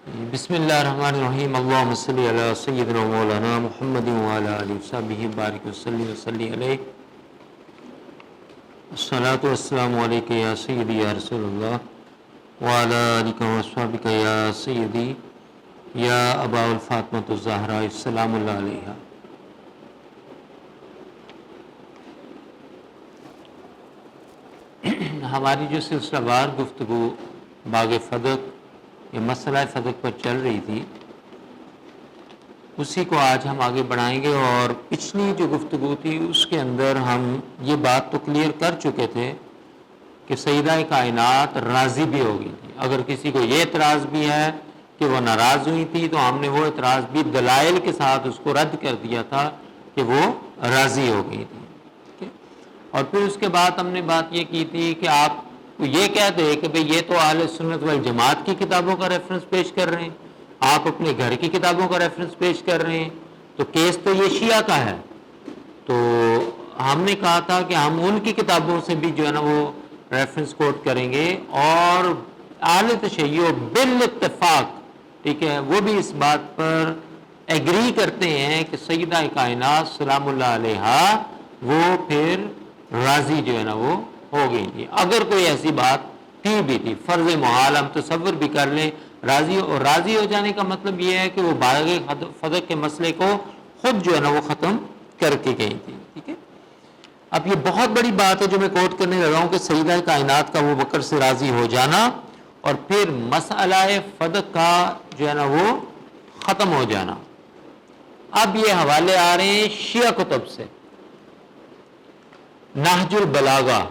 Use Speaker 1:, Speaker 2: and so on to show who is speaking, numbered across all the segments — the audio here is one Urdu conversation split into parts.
Speaker 1: بسم اللہ الرحمن الرحیم اللہم صلی علی سیدنا مولانا محمد وعلی آلہ وصحبہ بارک وسلم علیہ الصلاۃ والسلام علیکہ یا سیدی یا رسول اللہ وعلی آلہ وصحبہ یا سیدی یا ابا الفاطمۃ الزہراء السلام اللہ علیہ۔ ہماری جو سلسلہ وار گفتگو باغ فدق یہ مسئلہ فدق پر چل رہی تھی، اسی کو آج ہم آگے بڑھائیں گے۔ اور پچھلی جو گفتگو تھی اس کے اندر ہم یہ بات تو کلیئر کر چکے تھے کہ سیدہ کائنات راضی بھی ہو گئی تھی۔ اگر کسی کو یہ اعتراض بھی ہے کہ وہ ناراض ہوئی تھی تو ہم نے وہ اعتراض بھی دلائل کے ساتھ اس کو رد کر دیا تھا کہ وہ راضی ہو گئی تھی۔ اور پھر اس کے بعد ہم نے بات یہ کی تھی کہ آپ یہ کہتے ہیں کہ بھئی یہ تو اہل سنت والجماعت کی کتابوں کا ریفرنس پیش کر رہے ہیں، آپ اپنے گھر کی کتابوں کا ریفرنس پیش کر رہے ہیں، تو کیس تو یہ شیعہ کا ہے۔ تو ہم نے کہا تھا کہ ہم ان کی کتابوں سے بھی جو ہے نا وہ ریفرنس کوٹ کریں گے، اور اہل تشیع بالاتفاق ٹھیک ہے وہ بھی اس بات پر ایگری کرتے ہیں کہ سیدہ کائنات سلام اللہ علیہا وہ پھر راضی جو ہے نا وہ ہو گئی تھی۔ اگر کوئی ایسی بات تھی بھی تھی، فرض محال ہم تصور بھی کر لیں، راضی ہو جانے کا مطلب یہ ہے کہ وہ باغ فدق کے مسئلے کو خود جو ہے نا وہ ختم کر کے گئی تھی۔ ٹھیک ہے، اب یہ بہت بڑی بات ہے جو میں کوٹ کرنے لگا ہوں کہ سیدہ کائنات کا وہ بکر سے راضی ہو جانا اور پھر مسئلہ فدق کا جو ہے نا وہ ختم ہو جانا۔ اب یہ حوالے آ رہے ہیں شیعہ کتب سے۔ نہج البلاغہ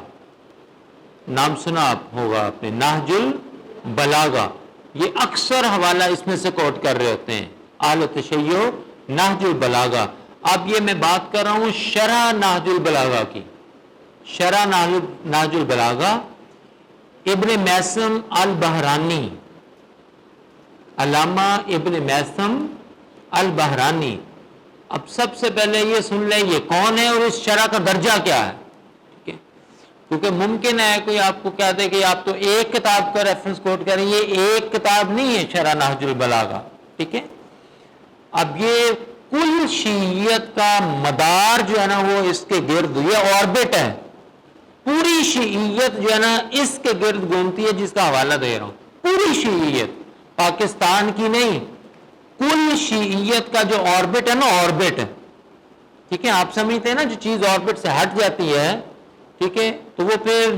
Speaker 1: نام سنا ہوگا آپ نے، نہج البلاغہ، یہ اکثر حوالہ اس میں سے کوٹ کر رہے ہوتے ہیں اہل تشیع نہج البلاغہ۔ اب یہ میں بات کر رہا ہوں شرح نہج البلاغہ کی، شرح نہج البلاغہ ابن میثم البحرانی، علامہ ابن میثم البحرانی۔ اب سب سے پہلے یہ سن لیں یہ کون ہے اور اس شرح کا درجہ کیا ہے، کیونکہ ممکن ہے کوئی آپ کو کہہ دے کہ آپ تو ایک کتاب کا ریفرنس کوٹ کریں، یہ ایک کتاب نہیں ہے شرح نہج البلاغہ۔ ٹھیک ہے، اب یہ کل شیعیت کا مدار جو ہے نا وہ اس کے گرد، یہ آربٹ ہے، پوری شیعیت جو ہے نا اس کے گرد گھومتی ہے جس کا حوالہ دے رہا ہوں۔ پوری شیعیت، پاکستان کی نہیں، کل شیعیت کا جو آربٹ ہے نا، آربٹ ہے، ٹھیک ہے، آپ سمجھتے ہیں نا جو چیز آربٹ سے ہٹ جاتی ہے ٹھیک ہے تو وہ پھر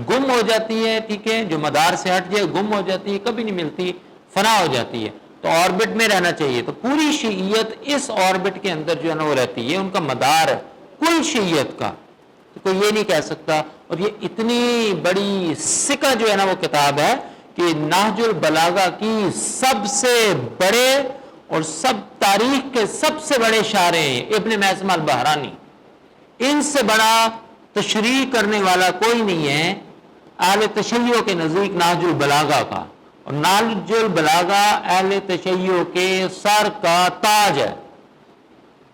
Speaker 1: گم ہو جاتی ہے، ٹھیک ہے، جو مدار سے ہٹ جائے گم ہو جاتی ہے، کبھی نہیں ملتی، فنا ہو جاتی ہے، تو آربٹ میں رہنا چاہیے۔ تو پوری شیعیت اس آربٹ کے اندر جو ہے نا وہ رہتی ہے، ان کا مدار ہے کل شیعیت کا، تو کوئی یہ نہیں کہہ سکتا۔ اور یہ اتنی بڑی سکہ جو ہے نا وہ کتاب ہے کہ نہج البلاغہ کی سب سے بڑے اور سب تاریخ کے سب سے بڑے شارح ہیں ابن میثم البحرانی، ان سے بڑا تشریح کرنے والا کوئی نہیں ہے اہل تشیع کے نزدیک نہج البلاغہ کا، اور نہج البلاغہ اہل تشیع کے سر کا تاج ہے،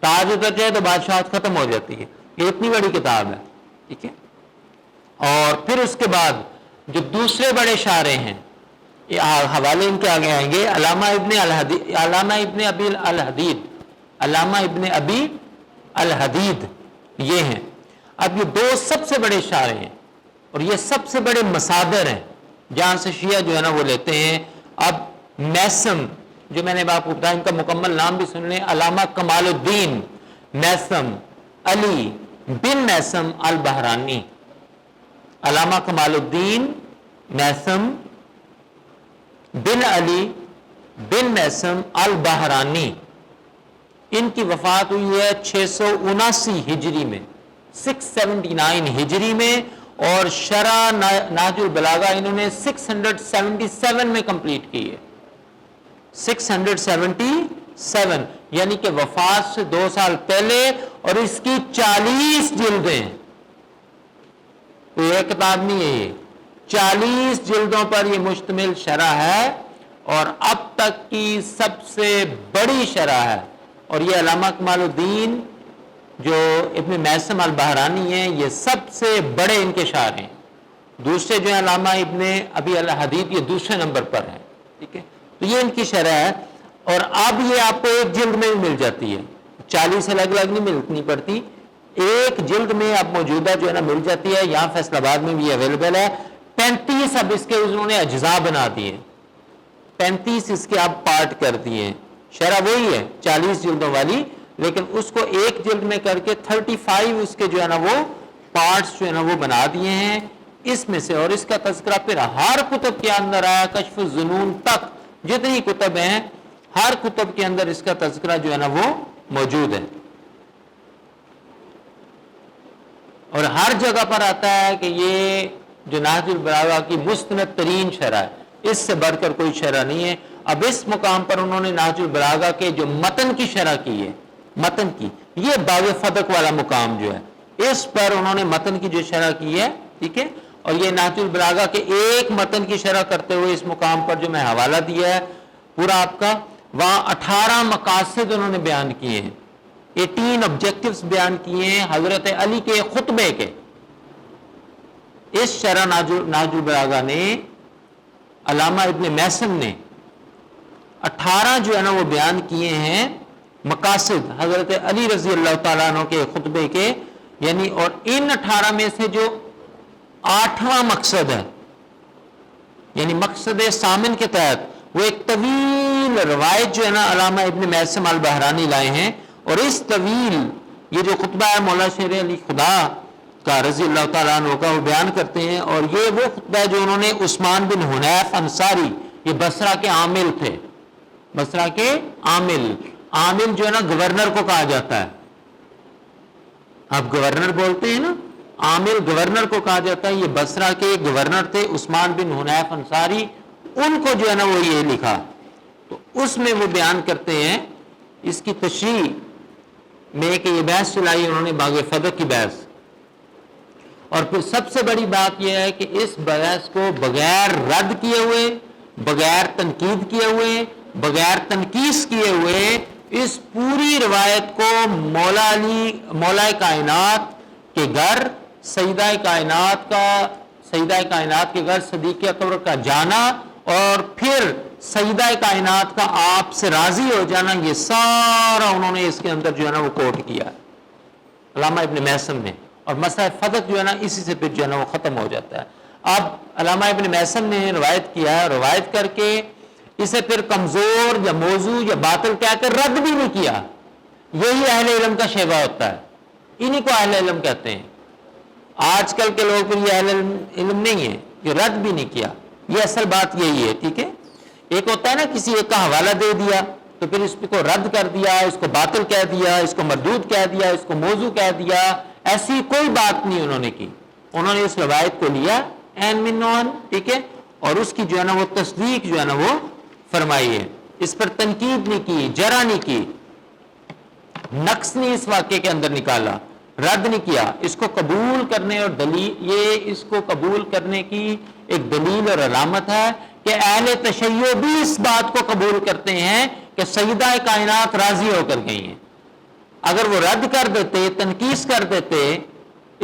Speaker 1: تاج اتر جائے تو بادشاہت ختم ہو جاتی ہے، یہ اتنی بڑی کتاب ہے۔ ٹھیک ہے، اور پھر اس کے بعد جو دوسرے بڑے شارح ہیں یہ حوالے ان کے آگے آئیں گے، علامہ ابن ابی الحدید یہ ہیں۔ اب یہ دو سب سے بڑے شارح ہیں اور یہ سب سے بڑے مصادر ہیں جہاں سے شیعہ جو ہے نا وہ لیتے ہیں۔ اب میثم جو میں نے آپ کو بتایا، ان کا مکمل نام بھی سن لیں، علامہ کمال الدین میثم علی بن میثم البحرانی، علامہ کمال الدین میثم بن علی بن میثم البحرانی، ان کی وفات ہوئی ہے 679 ہجری میں، 679 ہجری میں، اور شرح نہج البلاغہ انہوں نے 677 میں کمپلیٹ کی ہے، 677 یعنی کہ وفات سے 2 سال پہلے، اور اس کی 40 جلدیں، کوئی ایک کتاب نہیں ہے، یہ 40 جلدوں پر یہ مشتمل شرح ہے اور اب تک کی سب سے بڑی شرح ہے۔ اور یہ علامہ کمال الدین جو ابن میثم البحرانی ہیں یہ سب سے بڑے ان کے شارح ہیں، دوسرے جو ہیں علامہ ابن ابی الحدید یہ دوسرے نمبر پر ہیں۔ ٹھیک ہے، تو یہ ان کی شرح ہے. اور اب یہ آپ کو ایک جلد میں بھی مل جاتی ہے, 40 الگ الگ نہیں ملنی پڑتی, ایک جلد میں اب موجودہ جو ہے نا مل جاتی ہے. یہاں فیصل آباد میں بھی اویلیبل ہے. 35 اب اس کے انہوں نے اجزاء بنا دیے, 35 اس کے اب پارٹ کر دیے. شرح وہی ہے 40 جلدوں والی, لیکن اس کو ایک جلد میں کر کے 35 اس کے جو ہے نا وہ پارٹس جو ہے نا وہ بنا دیے ہیں اس میں سے. اور اس کا تذکرہ پھر ہر کتب کے اندر آیا, کشف الظنون تک جتنی کتب ہیں ہر کتب کے اندر اس کا تذکرہ جو ہے نا وہ موجود ہے. اور ہر جگہ پر آتا ہے کہ یہ جو نہج البلاغہ کی مستند ترین شرح ہے, اس سے بڑھ کر کوئی شرح نہیں ہے. اب اس مقام پر انہوں نے نہج البلاغہ کے جو متن کی شرح کی ہے, متن کی, یہ باغ فدق والا مقام جو ہے اس پر انہوں نے متن کی جو شرح کی ہے, ٹھیک ہے. اور یہ نہج البلاغہ کے ایک متن کی شرح کرتے ہوئے اس مقام پر جو میں حوالہ دیا ہے پورا آپ کا, وہاں 18 مقاصد انہوں نے بیان کیے ہیں, 18 آبجیکٹیوز بیان کیے ہیں حضرت علی کے خطبے کے. اس شرح نہج البلاغہ نے علامہ ابن محسن نے 18 جو ہے نا وہ بیان کیے ہیں مقاصد حضرت علی رضی اللہ تعالیٰ عنہ کے خطبے کے, یعنی. اور ان 18 میں سے جو 8واں مقصد ہے, یعنی مقصد سامن کے تحت, وہ ایک طویل روایت جو ہے نا علامہ ابن محسن البحرانی لائے ہیں. اور اس طویل یہ جو خطبہ ہے مولا شیر علی خدا کا رضی اللہ تعالیٰ عنہ کا, وہ بیان کرتے ہیں. اور یہ وہ خطبہ ہے جو انہوں نے عثمان بن حنیف انصاری, یہ بصرہ کے عامل تھے, بصرہ کے عامل, عامل جو ہے نا گورنر کو کہا جاتا ہے, آپ گورنر بولتے ہیں نا, عامل گورنر کو کہا جاتا ہے. یہ بصرہ کے گورنر تھے عثمان بن حنیف انصاری, ان کو جو ہے نا وہ یہ لکھا. تو اس میں وہ بیان کرتے ہیں اس کی تشریح میں کہ یہ بحث چلائی انہوں نے باغ فدق کی بحث. اور پھر سب سے بڑی بات یہ ہے کہ اس بحث کو بغیر رد کیے ہوئے, بغیر تنقید کیے ہوئے, بغیر تنقیص کیے ہوئے اس پوری روایت کو مولا علی, مولا کائنات کے گھر, سیدہ کائنات کا, سیدہ کائنات کے گھر صدیق اکبر کا جانا, اور پھر سیدہ کائنات کا آپ سے راضی ہو جانا, یہ سارا انہوں نے اس کے اندر جو ہے نا وہ کوٹ کیا علامہ ابن محسن نے. اور مسئلہ فدق جو ہے نا اسی سے پھر جو ہے نا وہ ختم ہو جاتا ہے. اب علامہ ابن محسن نے روایت کیا ہے, روایت کر کے اسے پھر کمزور یا موضوع یا باطل کہہ کر رد بھی نہیں کیا. یہی اہل علم کا شیوا ہوتا ہے, انہی کو اہل علم کہتے ہیں. آج کل کے لوگ پھر یہ اہل علم نہیں ہے, یہ رد بھی نہیں کیا. یہ اصل بات یہی ہے, ٹھیک ہے. ایک ہوتا ہے نا کسی ایک کا حوالہ دے دیا تو پھر اس کو رد کر دیا, اس کو باطل کہہ دیا, اس کو مردود کہہ دیا, اس کو موضوع کہہ دیا. ایسی کوئی بات نہیں انہوں نے کی. انہوں نے اس روایت کو لیا این من نون, ٹھیک ہے, اور اس کی جو ہے نا وہ تصدیق جو ہے نا وہ فرمائی ہے. اس پر تنقید نہیں کی, جرح نہیں کی, نقص نہیں اس واقعے کے اندر نکالا, رد نہیں کیا. اس کو قبول کرنے اور دلیل, یہ اس کو قبول کرنے کی ایک دلیل اور علامت ہے کہ اہل تشیع بھی اس بات کو قبول کرتے ہیں کہ سیدہ کائنات راضی ہو کر گئی ہیں. اگر وہ رد کر دیتے, تنقیص کر دیتے,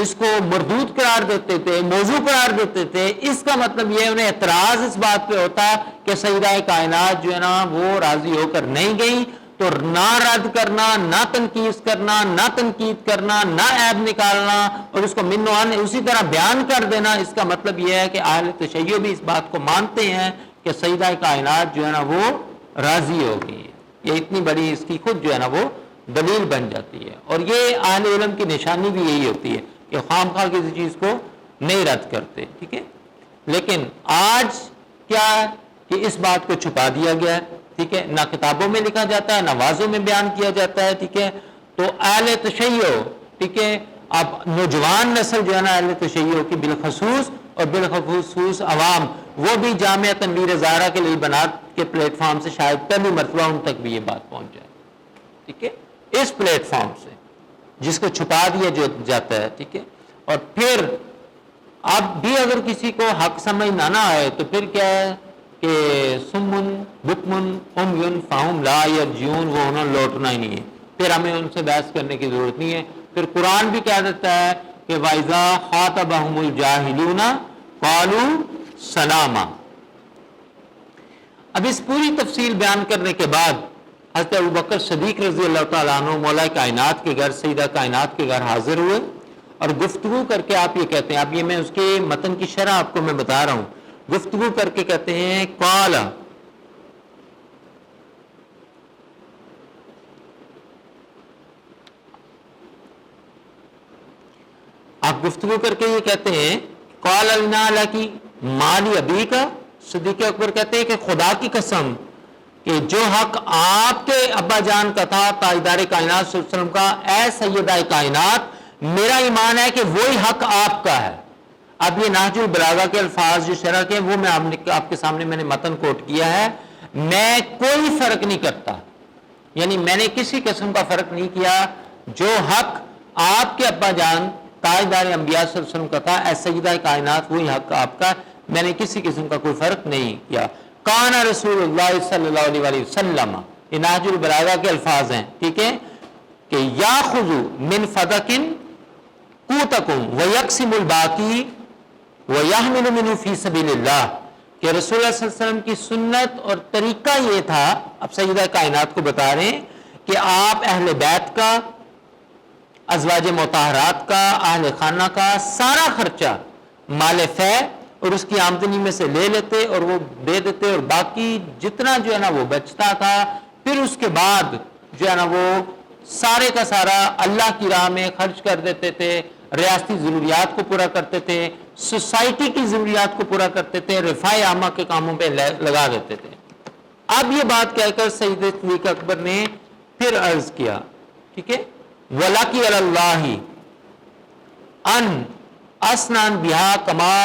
Speaker 1: اس کو مردود قرار دیتے تھے, موضوع قرار دیتے تھے, اس کا مطلب یہ انہیں اعتراض اس بات پہ ہوتا کہ سیدہ کائنات جو ہے نا وہ راضی ہو کر نہیں گئی. تو نہ رد کرنا, نہ تنقیص کرنا, نہ تنقید کرنا, نہ عیب نکالنا اور اس کو من و عن اسی طرح بیان کر دینا, اس کا مطلب یہ ہے کہ اہل تشیع بھی اس بات کو مانتے ہیں کہ سیدہ کائنات جو ہے نا وہ راضی ہو گئی ہے. یہ اتنی بڑی اس کی خود جو ہے نا وہ دلیل بن جاتی ہے. اور یہ اہل علم کی نشانی بھی یہی ہوتی ہے کہ خام خواہ کسی چیز کو نہیں رد کرتے, ٹھیک ہے. لیکن آج کیا ہے کہ اس بات کو چھپا دیا گیا ہے, ٹھیک ہے, نہ کتابوں میں لکھا جاتا ہے, نہ واضحوں میں بیان کیا جاتا ہے, ٹھیک ہے. تو اہل تشیع, ٹھیک ہے, اب نوجوان نسل جو ہے نا اہل تشیع کی بالخصوص, اور بالخصوص عوام, وہ بھی جامعہ تنویر زہرا کے لیے بنات کے پلیٹ فارم سے شاید پہلی مرتبہ ان تک بھی یہ بات پہنچ جائے, ٹھیک ہے, اس پلیٹ فارم سے جس کو چھپا دیا جاتا ہے, ٹھیک ہے. اور پھر اب بھی اگر کسی کو حق سمجھ نہ آئے تو پھر کیا ہے کہ سمن بکمن عمیٌ فہم لا یرجعون, وہ انہوں لوٹنا ہی نہیں ہے. پھر ہمیں ان سے بحث کرنے کی ضرورت نہیں ہے. پھر قرآن بھی کہہ دیتا ہے کہ وَإِذَا خَاطَبَهُمُ الْجَاهِلُونَ قَالُوا سَلَامًا. اب اس پوری تفصیل بیان کرنے کے بعد حضرت ابوبکر صدیق رضی اللہ تعالیٰ عنہ مولا کائنات کے گھر سیدہ کائنات کے گھر حاضر ہوئے اور گفتگو کر کے آپ یہ کہتے ہیں، اب یہ میں اس کے متن کی شرح آپ کو میں بتا رہا ہوں، گفتگو کر کے کہتے ہیں قال، آپ گفتگو کر کے یہ کہتے ہیں قال لنا لکی مالی ابی کا، صدیق اکبر کہتے ہیں کہ خدا کی قسم کہ جو حق آپ کے ابا جان کا تھا تاجدار کائنات صلی اللہ علیہ وسلم کا، اے سیدہ کائنات میرا ایمان ہے کہ وہی حق آپ کا ہے۔ اب یہ نہج البلاغہ کے الفاظ جو شرح کے وہ میں آپ کے سامنے میں نے متن کوٹ کیا ہے، میں کوئی فرق نہیں کرتا، یعنی میں نے کسی قسم کا فرق نہیں کیا، جو حق آپ کے ابا جان تاجدار انبیاء صلی اللہ علیہ وسلم کا تھا اے سیدہ کائنات وہی حق آپ کا، میں نے کسی قسم کا کوئی فرق نہیں کیا۔ کان رسول اللہ صلی اللہ علیہ وآلہ وسلم، یہ نہج البلاغہ کے الفاظ ہیں، ٹھیک ہے، کہ یاخذ من فدق قوتکم ویقسم الباقی ویحمل منہ فی سبیل اللہ، کہ رسول اللہ صلی اللہ علیہ وسلم کی سنت اور طریقہ یہ تھا، اب سیدہ کائنات کو بتا رہے ہیں کہ آپ اہل بیت کا، ازواج مطہرات کا، اہل خانہ کا سارا خرچہ مال فے اور اس کی آمدنی میں سے لے لیتے اور وہ دے دیتے، اور باقی جتنا جو ہے نا وہ بچتا تھا، پھر اس کے بعد جو ہے نا وہ سارے کا سارا اللہ کی راہ میں خرچ کر دیتے تھے، ریاستی ضروریات کو پورا کرتے تھے، سوسائٹی کی ضروریات کو پورا کرتے تھے، رفاہ عامہ کے کاموں پہ لگا دیتے تھے۔ اب یہ بات کہہ کر سید صدیق اکبر نے پھر عرض کیا، ٹھیک ہے، وَلَكِ عَلَى اللَّهِ ان اسنان بہا کما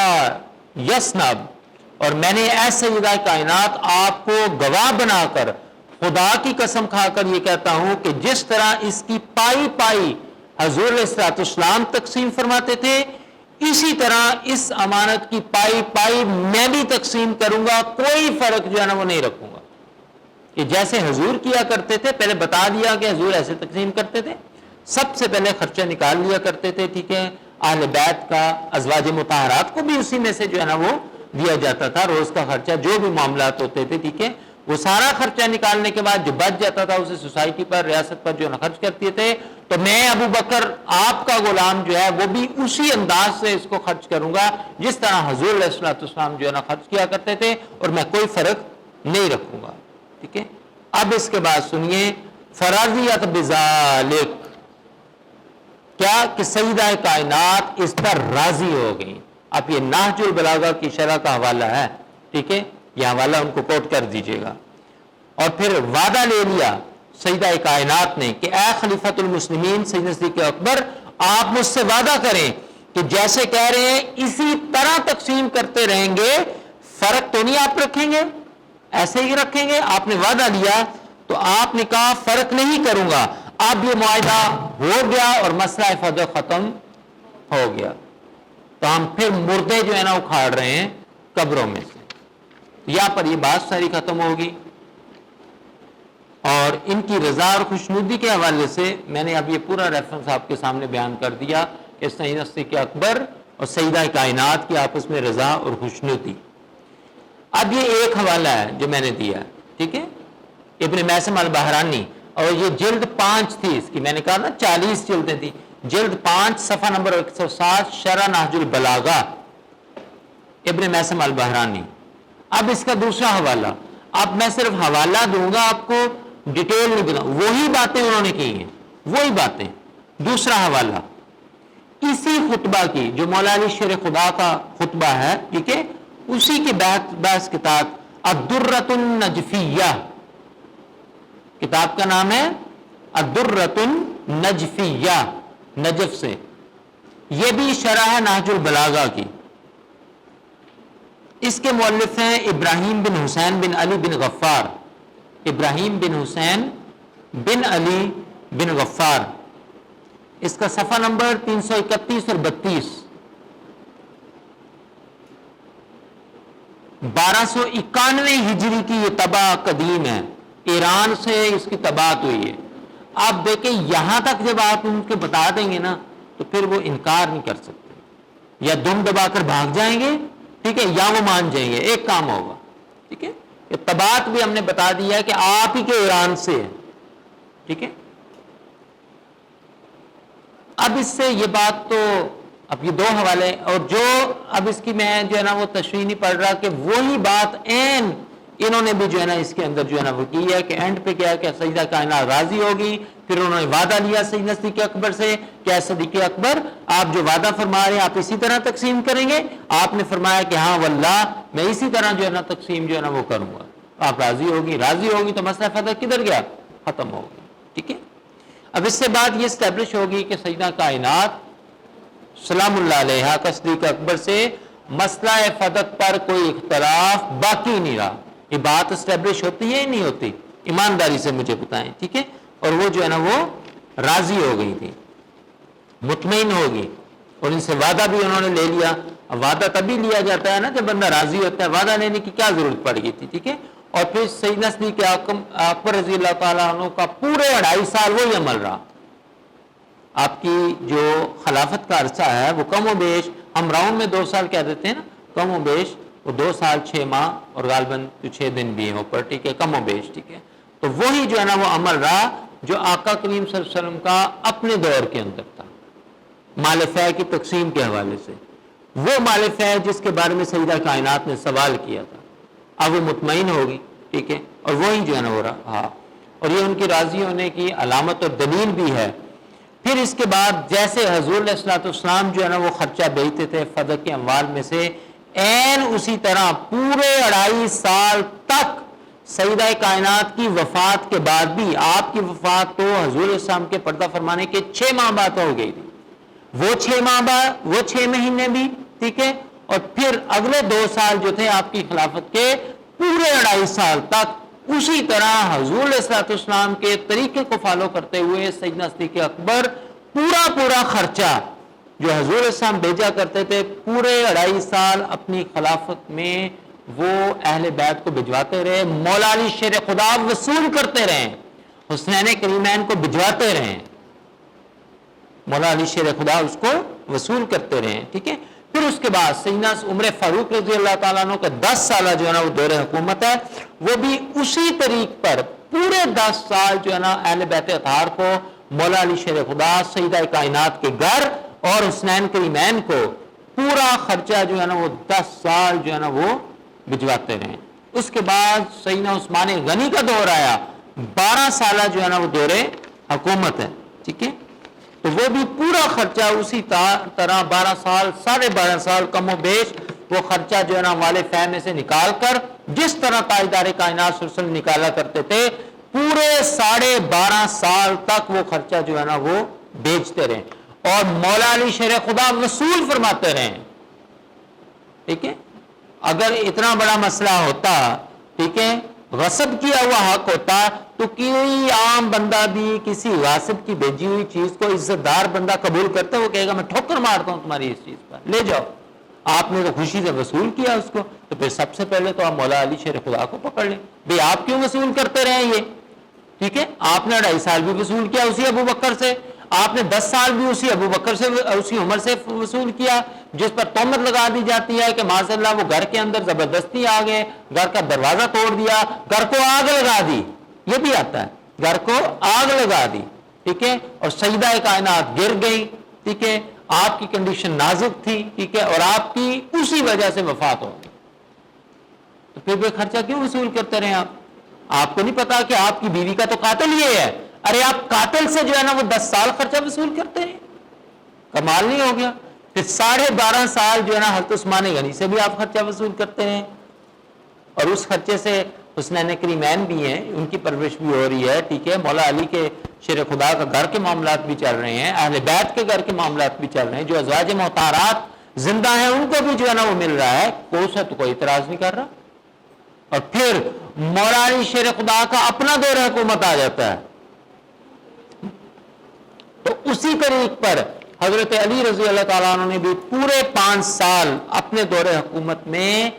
Speaker 1: یسنب، اور میں نے اے سیدہ کائنات آپ کو گواہ بنا کر خدا کی قسم کھا کر یہ کہتا ہوں کہ جس طرح اس کی پائی پائی حضور علیہ السلام تقسیم فرماتے تھے، اسی طرح اس امانت کی پائی پائی میں بھی تقسیم کروں گا، کوئی فرق جو ہے نا وہ نہیں رکھوں گا، کہ جیسے حضور کیا کرتے تھے، پہلے بتا دیا کہ حضور ایسے تقسیم کرتے تھے، سب سے پہلے خرچہ نکال لیا کرتے تھے، ٹھیک ہے، اہل بیت کا، ازواج مطہرات کو بھی اسی میں سے جو ہے نا وہ دیا جاتا تھا، روز کا خرچہ جو بھی معاملات ہوتے تھے، ٹھیک ہے، وہ سارا خرچہ نکالنے کے بعد جو بچ جاتا تھا اسے سوسائٹی پر، ریاست پر جو ہے نا خرچ کرتے تھے، تو میں ابو بکر آپ کا غلام جو ہے وہ بھی اسی انداز سے اس کو خرچ کروں گا جس طرح حضور علیہ السلام جو ہے نا خرچ کیا کرتے تھے، اور میں کوئی فرق نہیں رکھوں گا، ٹھیک ہے۔ اب اس کے بعد سنیے، فرضیت بذالک، کیا کہ سیدہ کائنات اس پر راضی ہو گئی۔ اب یہ نہج البلاغہ کی شرح کا حوالہ ہے، ٹھیک ہے، یہ حوالہ ان کو کوٹ کر دیجیے گا۔ اور پھر وعدہ لے لیا سیدہ کائنات نے کہ اے خلیفۃ المسلمین سیدنا صدیق اکبر، آپ مجھ سے وعدہ کریں کہ جیسے کہہ رہے ہیں اسی طرح تقسیم کرتے رہیں گے، فرق تو نہیں آپ رکھیں گے، ایسے ہی رکھیں گے؟ آپ نے وعدہ لیا تو آپ نے کہا فرق نہیں کروں گا۔ اب یہ معاہدہ ہو گیا اور مسئلہ فدق ختم ہو گیا، تو ہم پھر مردے جو ہے نا اکھاڑ رہے ہیں قبروں میں سے، یہاں پر یہ بات ساری ختم ہوگی۔ اور ان کی رضا اور خوشنودی کے حوالے سے میں نے اب یہ پورا ریفرنس آپ کے سامنے بیان کر دیا کہ سیدنا صدیق اکبر اور سیدہ کائنات کی آپس میں رضا اور خوشنودی۔ اب یہ ایک حوالہ ہے جو میں نے دیا ہے، ٹھیک ہے، ابن میثم البحرانی، اور یہ جلد 5 تھی اس کی، میں نے کہا نا 40 جلدیں تھی، جلد 5 صفحہ نمبر 107 شرح نہج البلاغہ ابن میثم البحرانی۔ اب اس کا دوسرا حوالہ، اب میں صرف حوالہ دوں گا آپ کو، ڈیٹیل نہیں دوں گا، وہی باتیں انہوں نے کی ہیں، وہی باتیں۔ دوسرا حوالہ اسی خطبہ کی جو مولا علی شیر خدا کا خطبہ ہے، ٹھیک ہے، اسی کے بحث کتاب الدرۃ النجفیہ، کتاب کا نام ہے الدرۃ النجفیہ، نجف سے، یہ بھی شرح ہے نہج البلاغہ کی۔ اس کے مؤلف ہیں ابراہیم بن حسین بن علی بن غفار، ابراہیم بن حسین بن علی بن غفار۔ اس کا صفحہ نمبر 331 اور 32، 1291 ہجری کی یہ طبع قدیم ہے، ایران سے اس کی طباعت ہوئی ہے۔ آپ دیکھیں یہاں تک جب آپ ان کے بتا دیں گے نا تو پھر وہ انکار نہیں کر سکتے، یا دم دبا کر بھاگ جائیں گے، ٹھیک ہے، یا وہ مان جائیں گے، ایک کام ہوگا، ٹھیک ہے۔ کہ تبات بھی ہم نے بتا دیا کہ آپ ہی کے ایران سے ہے، ٹھیک ہے۔ اب اس سے یہ بات تو اب یہ دو حوالے، اور جو اب اس کی میں جو ہے نا وہ تشریح نہیں پڑھ رہا کہ وہی بات این انہوں نے بھی جو ہے نا اس کے اندر جو ہے نا وہ کی ہے کہ اینڈ پہ کیا کہ سیدہ کائنات راضی ہوگی، پھر انہوں نے وعدہ لیا سیدنا صدیق اکبر سے کہ صدیق اکبر آپ جو وعدہ فرما رہے ہیں آپ اسی طرح تقسیم کریں گے؟ آپ نے فرمایا کہ ہاں واللہ میں اسی طرح جو ہے نا تقسیم جو ہے نا وہ کروں گا، آپ راضی ہوگی تو مسئلہ فتح کدھر گیا؟ ختم ہو گیا، ٹھیک ہے۔ اب اس سے بعد یہ اسٹیبلش ہوگی کہ سیدہ کائنات سلام اللہ علیہ کا صدیق اکبر سے مسئلہ فدق پر کوئی اختلاف باقی نہیں رہا۔ یہ بات اسٹیبلش ہوتی ہے یا نہیں ہوتی؟ ایمانداری سے مجھے بتائیں، ٹھیک ہے۔ اور وہ جو ہے نا وہ راضی ہو گئی تھی، مطمئن ہوگی، اور ان سے وعدہ بھی انہوں نے لے لیا۔ اب وعدہ تبھی لیا جاتا ہے نا جب بندہ راضی ہوتا ہے، وعدہ لینے کی کیا ضرورت پڑ گئی تھی، ٹھیک ہے۔ اور پھر سیدنا صدیق اکبر رضی اللہ تعالیٰ عنہ کا پورے 2.5 سال وہی عمل رہا۔ آپ کی جو خلافت کا عرصہ ہے وہ کم و بیش، ہم راؤنڈ میں 2 سال کہہ دیتے ہیں نا، کم و بیش وہ 2 سال 6 ماہ اور غالباً 6 دن بھی ہیں اوپر، ٹھیک ہے، کم و بیش، ٹھیک ہے۔ تو وہی جو ہے نا وہ عمل رہا جو آقا کریم صلی اللہ علیہ وسلم کا اپنے دور کے اندر تھا، مال فہ کی تقسیم کے حوالے سے۔ وہ مال فہ جس کے بارے میں سیدہ کائنات نے سوال کیا تھا، اب وہ مطمئن ہوگی، ٹھیک ہے، اور وہی جو ہے نا وہ رہا، اور یہ ان کی راضی ہونے کی علامت اور دلیل بھی ہے۔ پھر اس کے بعد جیسے حضور علیہ الصلوۃ والسلام جو ہے نا وہ خرچہ بھیجتے تھے فدق کے اموال میں سے، عین اسی طرح پورے 2.5 سال تک سیدہ کائنات کی وفات کے بعد بھی، آپ کی وفات تو حضور علیہ السلام کے پردہ فرمانے کے 6 ماہ بعد ہو گئی تھی، وہ 6 ماہ بعد، وہ 6 مہینے بھی، ٹھیک ہے، اور پھر اگلے 2 سال جو تھے آپ کی خلافت کے، پورے 2.5 سال تک اسی طرح حضور علیہ الصلوۃ والسلام کے طریقے کو فالو کرتے ہوئے سیدنا صدیق اکبر پورا خرچہ جو حضور علیہ السلام بھیجا کرتے تھے پورے 2.5 سال اپنی خلافت میں وہ اہل بیت کو بھجواتے رہے، مولا علی شیر خدا وصول کرتے رہے، حسنین کریمین کو بھجواتے رہے، مولا علی شیر خدا اس کو وصول کرتے رہے، ٹھیک ہے۔ پھر اس کے بعد سیدنا عمر فاروق رضی اللہ تعالیٰ عنہ کا 10 سالہ جو ہے نا وہ دور حکومت ہے، وہ بھی اسی طریق پر پورے 10 سال جو ہے نا اہل بیت اطہار کو، مولا علی شیر خدا، سیدہ کائنات کے گھر اور حسنین کریمین کو پورا خرچہ جو ہے نا وہ 10 سال جو ہے نا وہ بھجواتے رہے۔ اس کے بعد سیدنا عثمان غنی کا دور آیا، 12 سالہ جو ہے نا وہ دور حکومت ہے، ٹھیک ہے، تو وہ بھی پورا خرچہ اسی طرح 12 سال 12.5 سال کم و بیش وہ خرچہ جو ہے نا والے فہ میں سے نکال کر جس طرح تاجدار کائنات صلی اللہ علیہ وسلم نکالا کرتے تھے پورے 12.5 سال تک وہ خرچہ جو ہے نا وہ بیچتے رہے اور مولا علی شیر خدا وصول فرماتے رہے، ٹھیک ہے۔ اگر اتنا بڑا مسئلہ ہوتا، ٹھیک ہے، غصب کیا ہوا حق ہوتا تو کوئی عام بندہ بھی کسی غاصب کی بھیجی ہوئی چیز کو عزت دار بندہ قبول کرتا ہے، وہ کہے گا میں ٹھوکر مارتا ہوں تمہاری اس چیز پر، لے جاؤ۔ آپ نے تو خوشی سے وصول کیا اس کو، تو پھر سب سے پہلے تو آپ مولا علی شیر خدا کو پکڑ لیں، بھئی آپ کیوں وصول کرتے رہے یہ، ٹھیک ہے۔ آپ نے 2.5 سال بھی وصول کیا اسی ابو بکر سے، آپ نے 10 سال بھی اسی ابو بکر سے، اسی عمر سے وصول کیا، جس پر تہمت لگا دی جاتی ہے کہ معاذ اللہ وہ گھر کے اندر زبردستی آ گئے، گھر کا دروازہ توڑ دیا، گھر کو آگ لگا دی، یہ بھی آتا ہے، گھر کو آگ لگا دی، ٹھیک ہے، اور سیدہ کائنات گر گئی، ٹھیک ہے، آپ کی کنڈیشن نازک تھی، ٹھیک ہے، اور آپ کی اسی وجہ سے وفات ہو گئی، تو پھر بے خرچہ کیوں وصول کرتے رہے آپ کو نہیں پتا کہ آپ کی بیوی کا تو قاتل یہ ہے، ارے آپ قاتل سے جو ہے نا وہ 10 سال خرچہ وصول کرتے ہیں، کمال نہیں ہو گیا؟ پھر 12.5 سال جو ہے نا حضرت عثمان غنی سے بھی آپ خرچہ وصول کرتے ہیں، اور اس خرچے سے حسنین کریمین بھی ہیں، ان کی پرورش بھی ہو رہی ہے، ٹھیک ہے، مولا علی کے شیر خدا کا گھر کے معاملات بھی چل رہے ہیں، اہل بیت کے گھر کے معاملات بھی چل رہے ہیں، جو ازواج مطہرات زندہ ہیں ان کو بھی جو ہے نا وہ مل رہا ہے، کوئی اعتراض نہیں کر رہا۔ اور پھر مولا علی شیر خدا کا اپنا دور حکومت آ جاتا ہے، تو اسی طریق پر حضرت علی رضی اللہ تعالیٰ عنہ نے بھی پورے 5 سال اپنے دور حکومت میں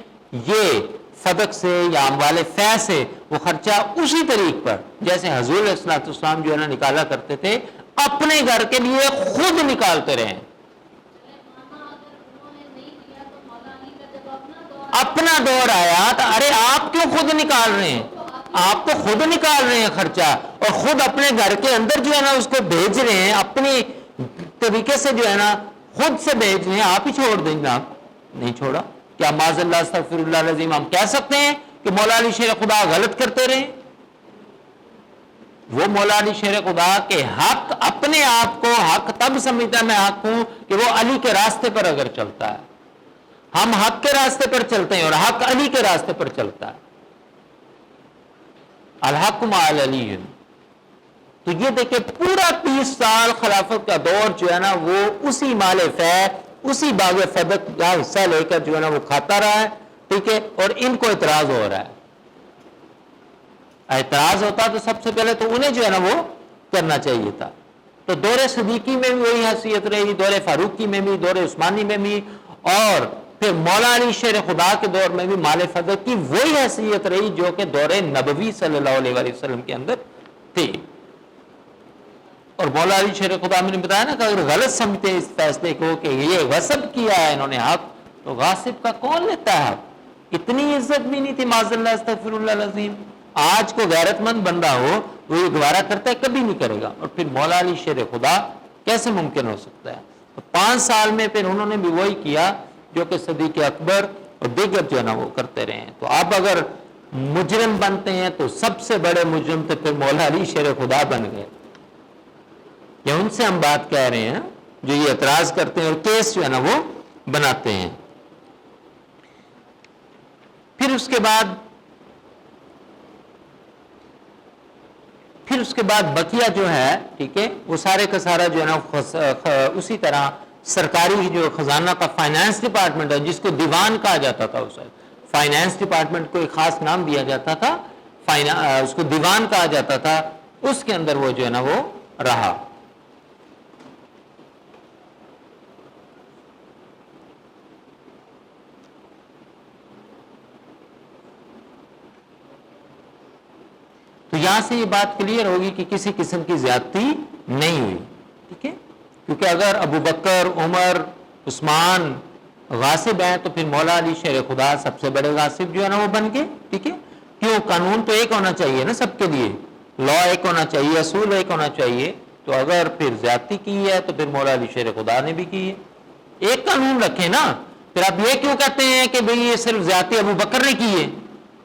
Speaker 1: یہ صدق سے یا اموال فیض سے وہ خرچہ اسی طریق پر جیسے حضور علیہ الصلوۃ والسلام جو ہے نا نکالا کرتے تھے اپنے گھر کے لیے خود نکالتے رہے۔ اپنا دور آیا تو ارے آپ کیوں خود نکال رہے ہیں؟ آپ تو خود نکال رہے ہیں خرچہ، اور خود اپنے گھر کے اندر جو ہے نا اس کو بھیج رہے ہیں، اپنی طریقے سے جو ہے نا خود سے بھیج رہے ہیں، آپ ہی چھوڑ دیں گے؟ آپ نہیں چھوڑا۔ کیا معاذ اللہ استغفر اللہ العظیم ہم کہہ سکتے ہیں کہ مولا علی شیر خدا غلط کرتے رہے؟ وہ مولا علی شیر خدا کے حق اپنے آپ کو حق تب سمجھتا ہے میں حق ہوں کہ وہ علی کے راستے پر اگر چلتا ہے۔ ہم حق کے راستے پر چلتے ہیں اور حق علی کے راستے پر چلتا ہے۔ الحق مع علی۔ تو یہ دیکھیں پورا 30 سال خلافت کا دور جو ہے نا وہ اسی مال فہ، اسی باغ فدق کا حصہ لے کر جو ہے نا وہ کھاتا رہا ہے، ٹھیک ہے، اور ان کو اعتراض ہو رہا ہے۔ اعتراض ہوتا تو سب سے پہلے تو انہیں جو ہے نا وہ کرنا چاہیے تھا۔ تو دور صدیقی میں بھی وہی حیثیت رہی، دور فاروقی میں بھی، دور عثمانی میں بھی، اور پھر مولا علی شیر خدا کے دور میں بھی مال فدق کی وہی حیثیت رہی جو کہ دور نبوی صلی اللہ علیہ وآلہ وسلم کے اندر تھی۔ اور مولا علی شیر خدا میں نے بتایا نا کہ اگر غلط سمجھتے ہیں اس فیصلے کو کہ یہ غصب کیا ہے انہوں نے حق، تو غاصب کا کون لیتا ہے حق؟ اتنی عزت بھی نہیں تھی معاذ اللہ استغفر اللہ العظیم۔ آج کو غیرت مند بندہ ہو وہ یہ گوارا کرتا ہے، کبھی نہیں کرے گا، اور پھر مولا علی شیر خدا کیسے ممکن ہو سکتا ہے؟ 5 سال میں پھر انہوں نے بھی وہی کیا جو کہ صدیق اکبر اور دیگر جو ہے نا وہ کرتے رہے ہیں۔ تو اب اگر مجرم بنتے ہیں تو سب سے بڑے مجرم تو پھر مولا علی شیر خدا بن گئے۔ یہ ان سے ہم بات کہہ رہے ہیں جو یہ اعتراض کرتے ہیں اور کیس جو ہے نا وہ بناتے ہیں۔ پھر اس کے بعد بقیہ جو ہے، ٹھیک ہے، وہ سارے کا سارا جو ہے نا اسی طرح سرکاری جو خزانہ کا فائنانس ڈپارٹمنٹ ہے جس کو دیوان کہا جاتا تھا، اس فائنانس ڈپارٹمنٹ کو ایک خاص نام دیا جاتا تھا، اس کو دیوان کہا جاتا تھا، اس کے اندر وہ جو ہے نا وہ رہا۔ تو یہاں سے یہ بات کلیئر ہوگی کہ کسی قسم کی زیادتی نہیں ہوئی، ٹھیک ہے، کیونکہ اگر ابو بکر، عمر، عثمان غاصب ہیں تو پھر مولا علی شیر خدا سب سے بڑے غاصب جو ہے نا وہ بن گئے، ٹھیک ہے۔ کیوں؟ قانون تو ایک ہونا چاہیے نا سب کے لیے، لا ایک ہونا چاہیے، اصول ایک ہونا چاہیے۔ تو اگر پھر زیادتی کی ہے تو پھر مولا علی شیر خدا نے بھی کی ہے۔ ایک قانون رکھے نا، پھر آپ یہ کیوں کہتے ہیں کہ بھئی یہ صرف زیادتی ابو بکر نے کی ہے،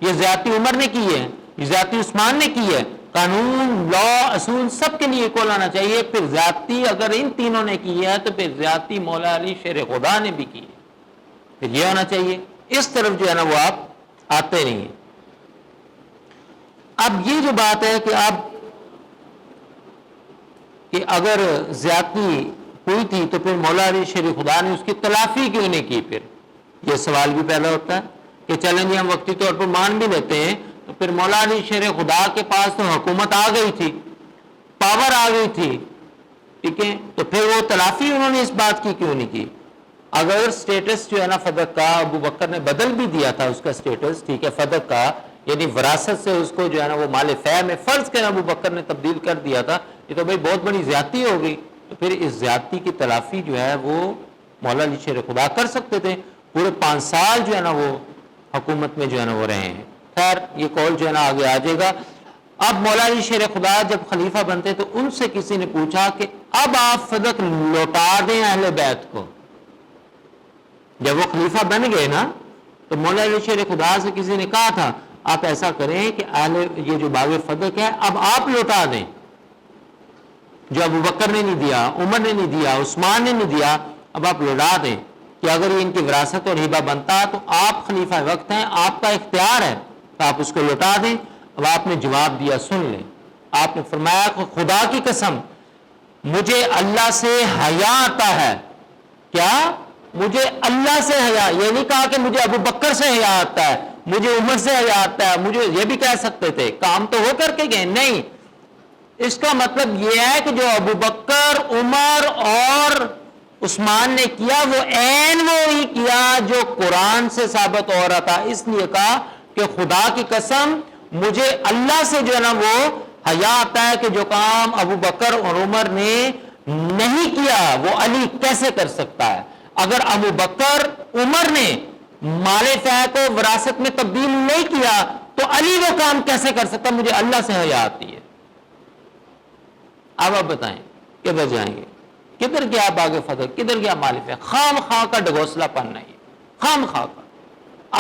Speaker 1: یہ زیادتی عمر نے کی ہے، یہ زیادتی عثمان نے کی ہے؟ قانون، لا، اصول سب کے لیے ایک ہونا چاہیے۔ پھر زیادتی اگر ان تینوں نے کی ہے تو پھر زیادتی مولا علی شیر خدا نے بھی کی ہے، پھر یہ ہونا چاہیے۔ اس طرف جو ہے نا وہ آپ آتے نہیں ہیں۔ اب یہ جو بات ہے کہ اگر زیادتی ہوئی تھی تو پھر مولا علی شیر خدا نے اس کی تلافی کیوں نہیں کی؟ پھر یہ سوال بھی پیدا ہوتا ہے کہ چلیں جی ہم وقتی طور پر مان بھی لیتے ہیں تو پھر مولا علی شیر خدا کے پاس تو حکومت آ گئی تھی، پاور آ گئی تھی، ٹھیک ہے، تو پھر وہ تلافی انہوں نے اس بات کی کیوں نہیں کی؟ اگر سٹیٹس جو ہے نا فدق کا ابو بکر نے بدل بھی دیا تھا اس کا سٹیٹس، ٹھیک ہے، فدق کا یعنی وراثت سے اس کو جو ہے نا وہ مال فہ میں فرض کے ابو بکر نے تبدیل کر دیا تھا، یہ تو بھائی بہت بڑی زیادتی ہو گئی۔ تو پھر اس زیادتی کی تلافی جو ہے وہ مولا علی شیر خدا کر سکتے تھے، پورے 5 سال جو ہے نا وہ حکومت میں جو ہے نا وہ رہے ہیں۔ خیر یہ قول جو ہے نا آگے آ جائے گا۔ اب مولا علی شیر خدا جب خلیفہ بنتے تو ان سے کسی نے پوچھا کہ اب آپ فدق لوٹا دیں اہل بیت کو۔ جب وہ خلیفہ بن گئے نا تو مولا علی شیر خدا سے کسی نے کہا تھا آپ ایسا کریں کہ یہ جو باغ فدق ہے اب آپ لوٹا دیں، جو ابو بکر نے نہیں دیا، عمر نے نہیں دیا، عثمان نے نہیں دیا، اب آپ لوٹا دیں کہ اگر یہ ان کی وراثت اور ہبہ بنتا تو آپ خلیفہ وقت ہیں، آپ کا اختیار ہے تو آپ اس کو لوٹا دیں۔ اب آپ نے جواب دیا، سن لیں، آپ نے فرمایا کہ خدا کی قسم مجھے اللہ سے حیا آتا ہے۔ کیا؟ مجھے اللہ سے حیا، یہ نہیں کہا کہ مجھے ابو بکر سے حیا آتا ہے، مجھے عمر سے حیا آتا ہے، مجھے یہ بھی کہہ سکتے تھے، کام تو ہو کر کے گئے، نہیں۔ اس کا مطلب یہ ہے کہ جو ابو بکر، عمر اور عثمان نے کیا وہ عین وہی کیا جو قرآن سے ثابت ہو رہا تھا، اس لیے کہا کہ خدا کی قسم مجھے اللہ سے جو ہے نا وہ حیا آتا ہے کہ جو کام ابو بکر اور عمر نے نہیں کیا وہ علی کیسے کر سکتا ہے؟ اگر ابو بکر، عمر نے مال فہ کو وراثت میں تبدیل نہیں کیا تو علی وہ کام کیسے کر سکتا؟ مجھے اللہ سے حیا آتی ہے۔ اب آپ بتائیں کدھر جائیں گے؟ کدھر گیا باغ فتح؟ کدھر گیا مال فہ؟ خام خواہ کا ڈگوسلا پن نہیں، خام خواہ کا۔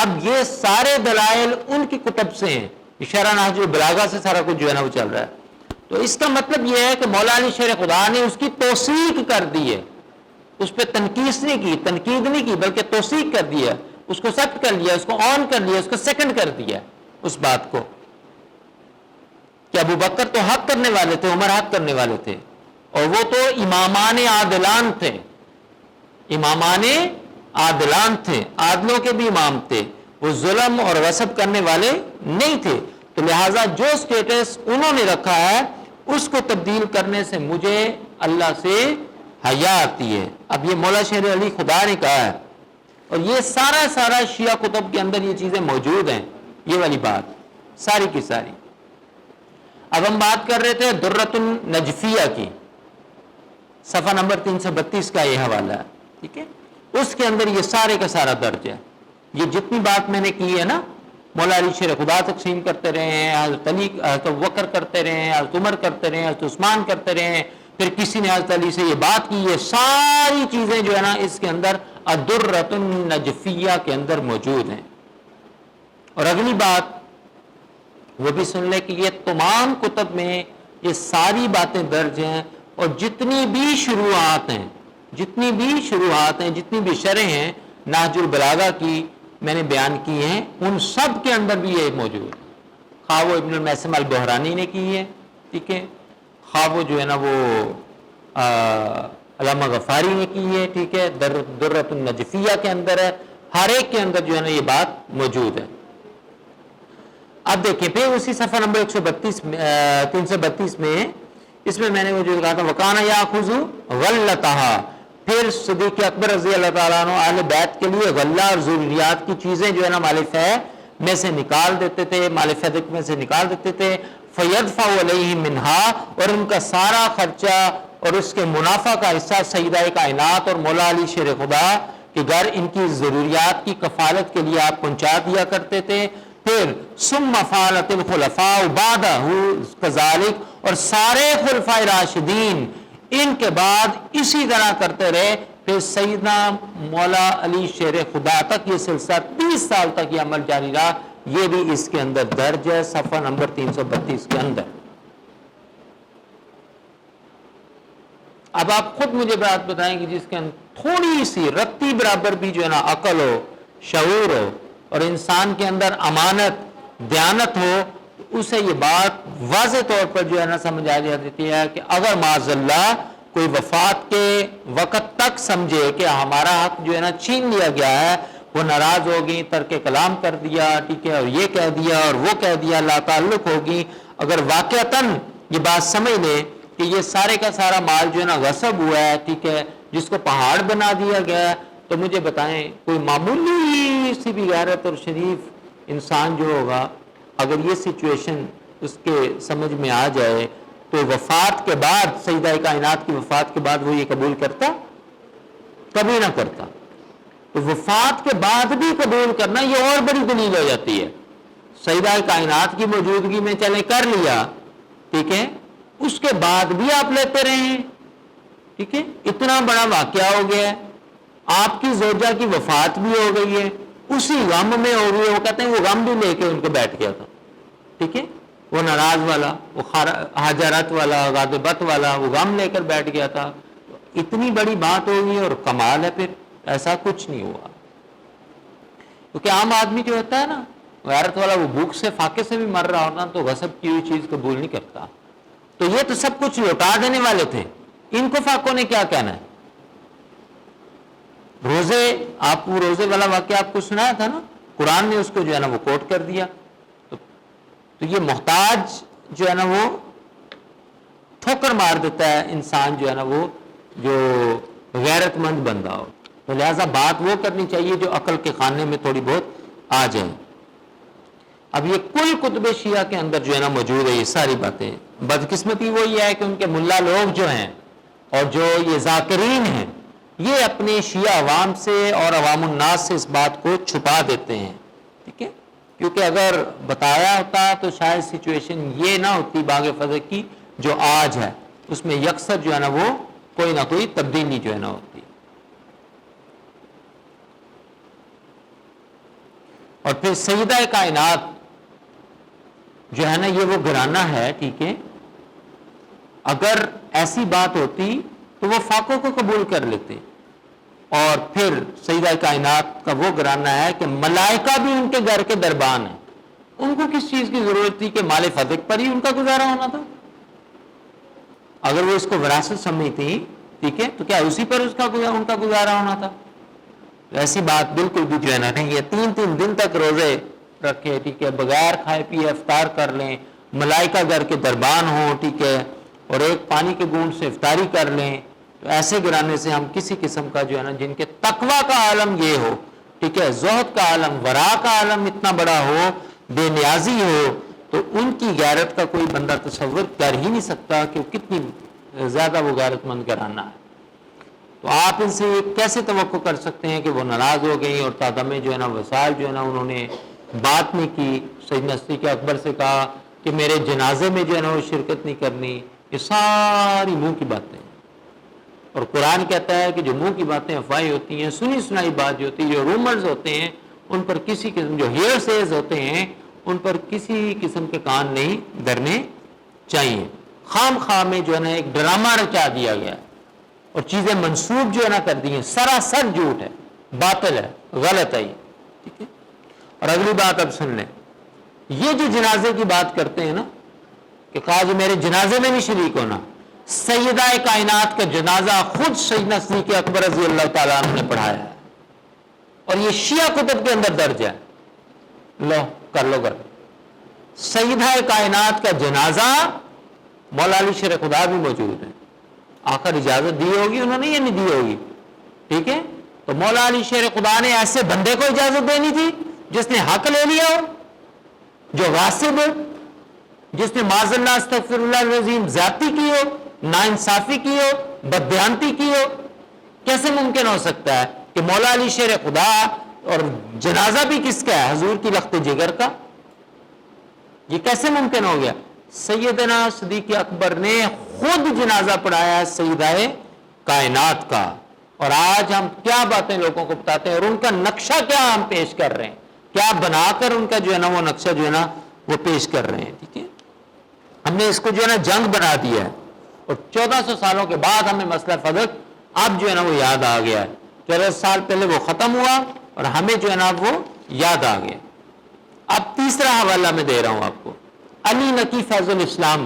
Speaker 1: اب یہ سارے دلائل ان کی کتب سے ہیں، شرح نہج البلاغہ سے سارا کچھ جو ہے نا وہ چل رہا ہے۔ تو اس کا مطلب یہ ہے کہ مولا علی شیر خدا نے اس کی توثیق کر دی ہے، اس پہ تنقید نہیں کی بلکہ توثیق کر دی ہے، اس کو ثبت کر لیا، اس کو آن کر لیا، اس کو سیکنڈ کر دیا اس بات کو کہ ابو بکر تو حق کرنے والے تھے، عمر حق کرنے والے تھے، اور وہ تو امامان عادلان تھے، امامان عادلان تھے، عادلوں کے بھی امام تھے، وہ ظلم اور غصب کرنے والے نہیں تھے۔ تو لہٰذا جو سٹیٹس انہوں نے رکھا ہے اس کو تبدیل کرنے سے مجھے اللہ سے حیا آتی ہے۔ اب یہ مولا شیر علی خدا نے کہا ہے، اور یہ سارا شیعہ کتب کے اندر یہ چیزیں موجود ہیں، یہ والی بات ساری کی ساری۔ اب ہم بات کر رہے تھے درۃ النجفیہ کی، صفحہ نمبر 332 کا یہ حوالہ ہے، ٹھیک ہے؟ اس کے اندر یہ سارے کا سارا درج ہے۔ یہ جتنی بات میں نے کی ہے نا، مولا علی شیر خدا تقسیم کرتے رہے ہیں، حضرت علی حضرت ابوبکر کرتے رہے ہیں، حضرت عمر کرتے رہے ہیں، حضرت عثمان کرتے رہے ہیں، پھر کسی نے حضرت علی سے یہ بات کی، یہ ساری چیزیں جو ہے نا اس کے اندر الدرۃ النجفیہ کے اندر موجود ہیں۔ اور اگلی بات وہ بھی سن لے کہ یہ تمام کتب میں یہ ساری باتیں درج ہیں، اور جتنی بھی شروحات ہیں، جتنی بھی شرح ہیں نہج البلاغہ کی میں نے بیان کی ہیں، ان سب کے اندر بھی یہ موجود ہے، خواہ وہ ابن المعصم البحرانی نے کی ہے، ٹھیک ہے، خواہ وہ جو ہے نا وہ علامہ غفاری نے کی ہے، ٹھیک ہے، درۃ النجفیہ کے اندر ہے، ہر ایک کے اندر جو ہے نا یہ بات موجود ہے۔ اب دیکھیں پھر اسی صفحہ نمبر 332 میں اس میں نے وہ جو کہا تھا وَكَانَ يَأْخُذُ غَلَّتَهَا، پھر صدیق اکبر رضی اللہ تعالیٰ عنہ اہل بیت کے لیے غلہ اور ضروریات کی چیزیں جو ہے نا مال فہ میں سے نکال دیتے تھے، مال فہ میں سے نکال دیتے تھے، فَيَدْفَعُ عَلَيْهِمْ مِنْهَا، اور ان کا سارا خرچہ اور اس کے منافع کا حصہ سیدہ کائنات اور مولا علی شیر خدا کہ گھر ان کی ضروریات کی کفالت کے لیے آپ پہنچا دیا کرتے تھے۔ پھر ثم فعلت الخلفاء بعدہ کذالک، اور سارے خلفائے راشدین ان کے بعد اسی طرح کرتے رہے، پھر سیدنا مولا علی شیر خدا تک یہ سلسلہ 30 سال تک یہ عمل جاری رہا۔ یہ بھی اس کے اندر درج ہے صفحہ نمبر 332 کے اندر۔ اب آپ خود مجھے بات بتائیں کہ جس کے اندر تھوڑی سی رتی برابر بھی جو ہے نا عقل ہو، شعور ہو، اور انسان کے اندر امانت دیانت ہو، اسے یہ بات واضح طور پر جو ہے نا سمجھ آ جاتی ہے کہ اگر معاذ اللہ کوئی وفات کے وقت تک سمجھے کہ ہمارا حق جو ہے نا چھین لیا گیا ہے، وہ ناراض ہوگی، ترک کلام کر دیا، ٹھیک ہے، اور یہ کہہ دیا اور وہ کہہ دیا، لا تعلق ہوگی، اگر واقعتاً یہ بات سمجھ لے کہ یہ سارے کا سارا مال جو ہے نا غصب ہوا ہے، ٹھیک ہے، جس کو پہاڑ بنا دیا گیا ہے، تو مجھے بتائیں کوئی معمولی سی بھی غیرت اور شریف انسان جو ہوگا اگر یہ سچویشن اس کے سمجھ میں آ جائے تو وفات کے بعد، سیدہ کائنات کی وفات کے بعد وہ یہ قبول کرتا؟ کبھی نہ کرتا۔ تو وفات کے بعد بھی قبول کرنا یہ اور بڑی دلیل ہو جاتی ہے۔ سیدہ کائنات کی موجودگی میں چلے کر لیا، ٹھیک ہے، اس کے بعد بھی آپ لیتے رہے ہیں، ٹھیک ہے، اتنا بڑا واقعہ ہو گیا ہے، آپ کی زوجہ کی وفات بھی ہو گئی ہے، اسی غم میں ہو گئی ہے، وہ کہتے ہیں وہ غم بھی لے کے ان کو بیٹھ گیا تھا، ٹھیک ہے، وہ ناراض والا، وہ حاجرت والا، غاضبت والا، وہ غم لے کر بیٹھ گیا تھا۔ اتنی بڑی بات ہوگی اور کمال ہے، پھر ایسا کچھ نہیں ہوا۔ کیونکہ عام آدمی جو ہوتا ہے نا غیرت والا، وہ بھوک سے فاقے سے بھی مر رہا ہوتا تو غصب کی ہوئی چیز قبول نہیں کرتا۔ تو یہ تو سب کچھ لوٹا دینے والے تھے، ان کو فاقوں نے کیا کہنا ہے؟ روزے، آپ کو روزے والا واقعہ آپ کو سنایا تھا نا، قرآن نے اس کو جو ہے نا وہ کوٹ کر دیا۔ تو یہ محتاج جو ہے نا وہ ٹھوکر مار دیتا ہے انسان جو ہے نا وہ جو غیرت مند بندہ ہو۔ تو لہٰذا بات وہ کرنی چاہیے جو عقل کے خانے میں تھوڑی بہت آ جائے۔ اب یہ کل کتب شیعہ کے اندر جو ہے نا موجود ہے یہ ساری باتیں۔ بدقسمتی وہ یہ ہے کہ ان کے ملا لوگ جو ہیں اور جو یہ ذاکرین ہیں یہ اپنے شیعہ عوام سے اور عوام الناس سے اس بات کو چھپا دیتے ہیں، ٹھیک ہے، کیونکہ اگر بتایا ہوتا تو شاید سچویشن یہ نہ ہوتی باغ فضل کی جو آج ہے، اس میں یکسر جو ہے نا وہ کوئی نہ کوئی تبدیلی جو ہے نا ہوتی۔ اور پھر سیدہ کائنات جو ہے نا یہ وہ گھرانہ ہے، ٹھیک ہے، اگر ایسی بات ہوتی تو وہ فاقوں کو قبول کر لیتے، اور پھر سیدہ کائنات کا وہ گھرانہ ہے کہ ملائکہ بھی ان کے گھر کے دربان ہیں، ان کو کس چیز کی ضرورت تھی کہ مال فضق پر ہی ان کا گزارا ہونا تھا؟ اگر وہ اس کو وراثت سمجھتی، ٹھیک ہے، تو کیا اسی پر ان کا گزارا ہونا تھا؟ ایسی بات بالکل بھی جو ہے نا نہیں ہے۔ 3 دن تک روزے رکھے، ٹھیک ہے، بغیر کھائے پیے افطار کر لیں، ملائکہ گھر کے دربان ہوں، ٹھیک ہے، اور ایک پانی کے گونج سے افطاری کر لیں، تو ایسے گرانے سے ہم کسی قسم کا جو ہے نا جن کے تقویٰ کا عالم یہ ہو، ٹھیک ہے، زہد کا عالم، ورا کا عالم اتنا بڑا ہو، بے نیازی ہو، تو ان کی غیرت کا کوئی بندہ تصور کر ہی نہیں سکتا کہ کتنی زیادہ وہ غیرت مند گھرانہ ہے۔ تو آپ ان سے کیسے توقع کر سکتے ہیں کہ وہ ناراض ہو گئی اور تعدم جو ہے نا وسائل جو ہے نا انہوں نے بات نہیں کی، سیدنا صدیق اکبر سے کہا کہ میرے جنازے میں جو ہے نا وہ شرکت نہیں کرنی، یہ ساری منہ کی باتیں ہیں۔ اور قرآن کہتا ہے کہ جو منہ کی باتیں افواہیں ہوتی ہیں، سنی سنائی بات جو ہوتی ہے، جو رومرز ہوتے ہیں، ان پر کسی قسم جو ہیئر سیز ہوتے ہیں ان پر کسی قسم کے کان نہیں دھرنے چاہیے۔ خام خواہ میں جو ہے نا ایک ڈرامہ رچا دیا گیا ہے اور چیزیں منسوب جو ہے نا کر دی ہیں، سراسر جھوٹ ہے، باطل ہے، غلط ہے یہ، ٹھیک ہے۔ اور اگلی بات اب سن لیں، یہ جو جنازے کی بات کرتے ہیں نا کہ کہا جی میرے جنازے میں نہیں شریک ہونا، سیدہ کائنات کا جنازہ خود سیدنا صدیق اکبر رضی اللہ تعالیٰ عنہ نے پڑھایا ہے، اور یہ شیعہ کتب کے اندر درج ہے، لو کر لو گر سیدہ کائنات کا جنازہ، مولا علی شیر خدا بھی موجود ہے، آخر اجازت دی ہوگی انہوں نے یا نہیں دی ہوگی، ٹھیک ہے، تو مولا علی شیر خدا نے ایسے بندے کو اجازت دینی تھی جس نے حق لے لیا ہو، جو غاصب ہو، جس نے معاذ اللہ استغفر اللہ العظیم زیادتی کی ہو، ناانصافی کی ہو، بددیانتی کی ہو۔ کیسے ممکن ہو سکتا ہے کہ مولا علی شیر خدا اور جنازہ بھی کس کا ہے؟ حضور کی لخت جگر کا۔ یہ کیسے ممکن ہو گیا؟ سیدنا صدیق اکبر نے خود جنازہ پڑھایا ہے سیدہ کائنات کا، اور آج ہم کیا باتیں لوگوں کو بتاتے ہیں اور ان کا نقشہ کیا ہم پیش کر رہے ہیں، کیا بنا کر ان کا جو ہے نا وہ نقشہ جو ہے نا وہ پیش کر رہے ہیں، ٹھیک ہے۔ ہم نے اس کو جو ہے نا جنگ بنا دیا ہے، اور 1400 سالوں کے بعد ہمیں مسئلہ فضق اب جو ہے نا وہ یاد آ گیا ہے۔ 14 سال پہلے وہ ختم ہوا اور ہمیں جو ہے نا وہ یاد آ گیا۔ اب تیسرا حوالہ میں دے رہا ہوں آپ کو، علی نقی فیض الاسلام،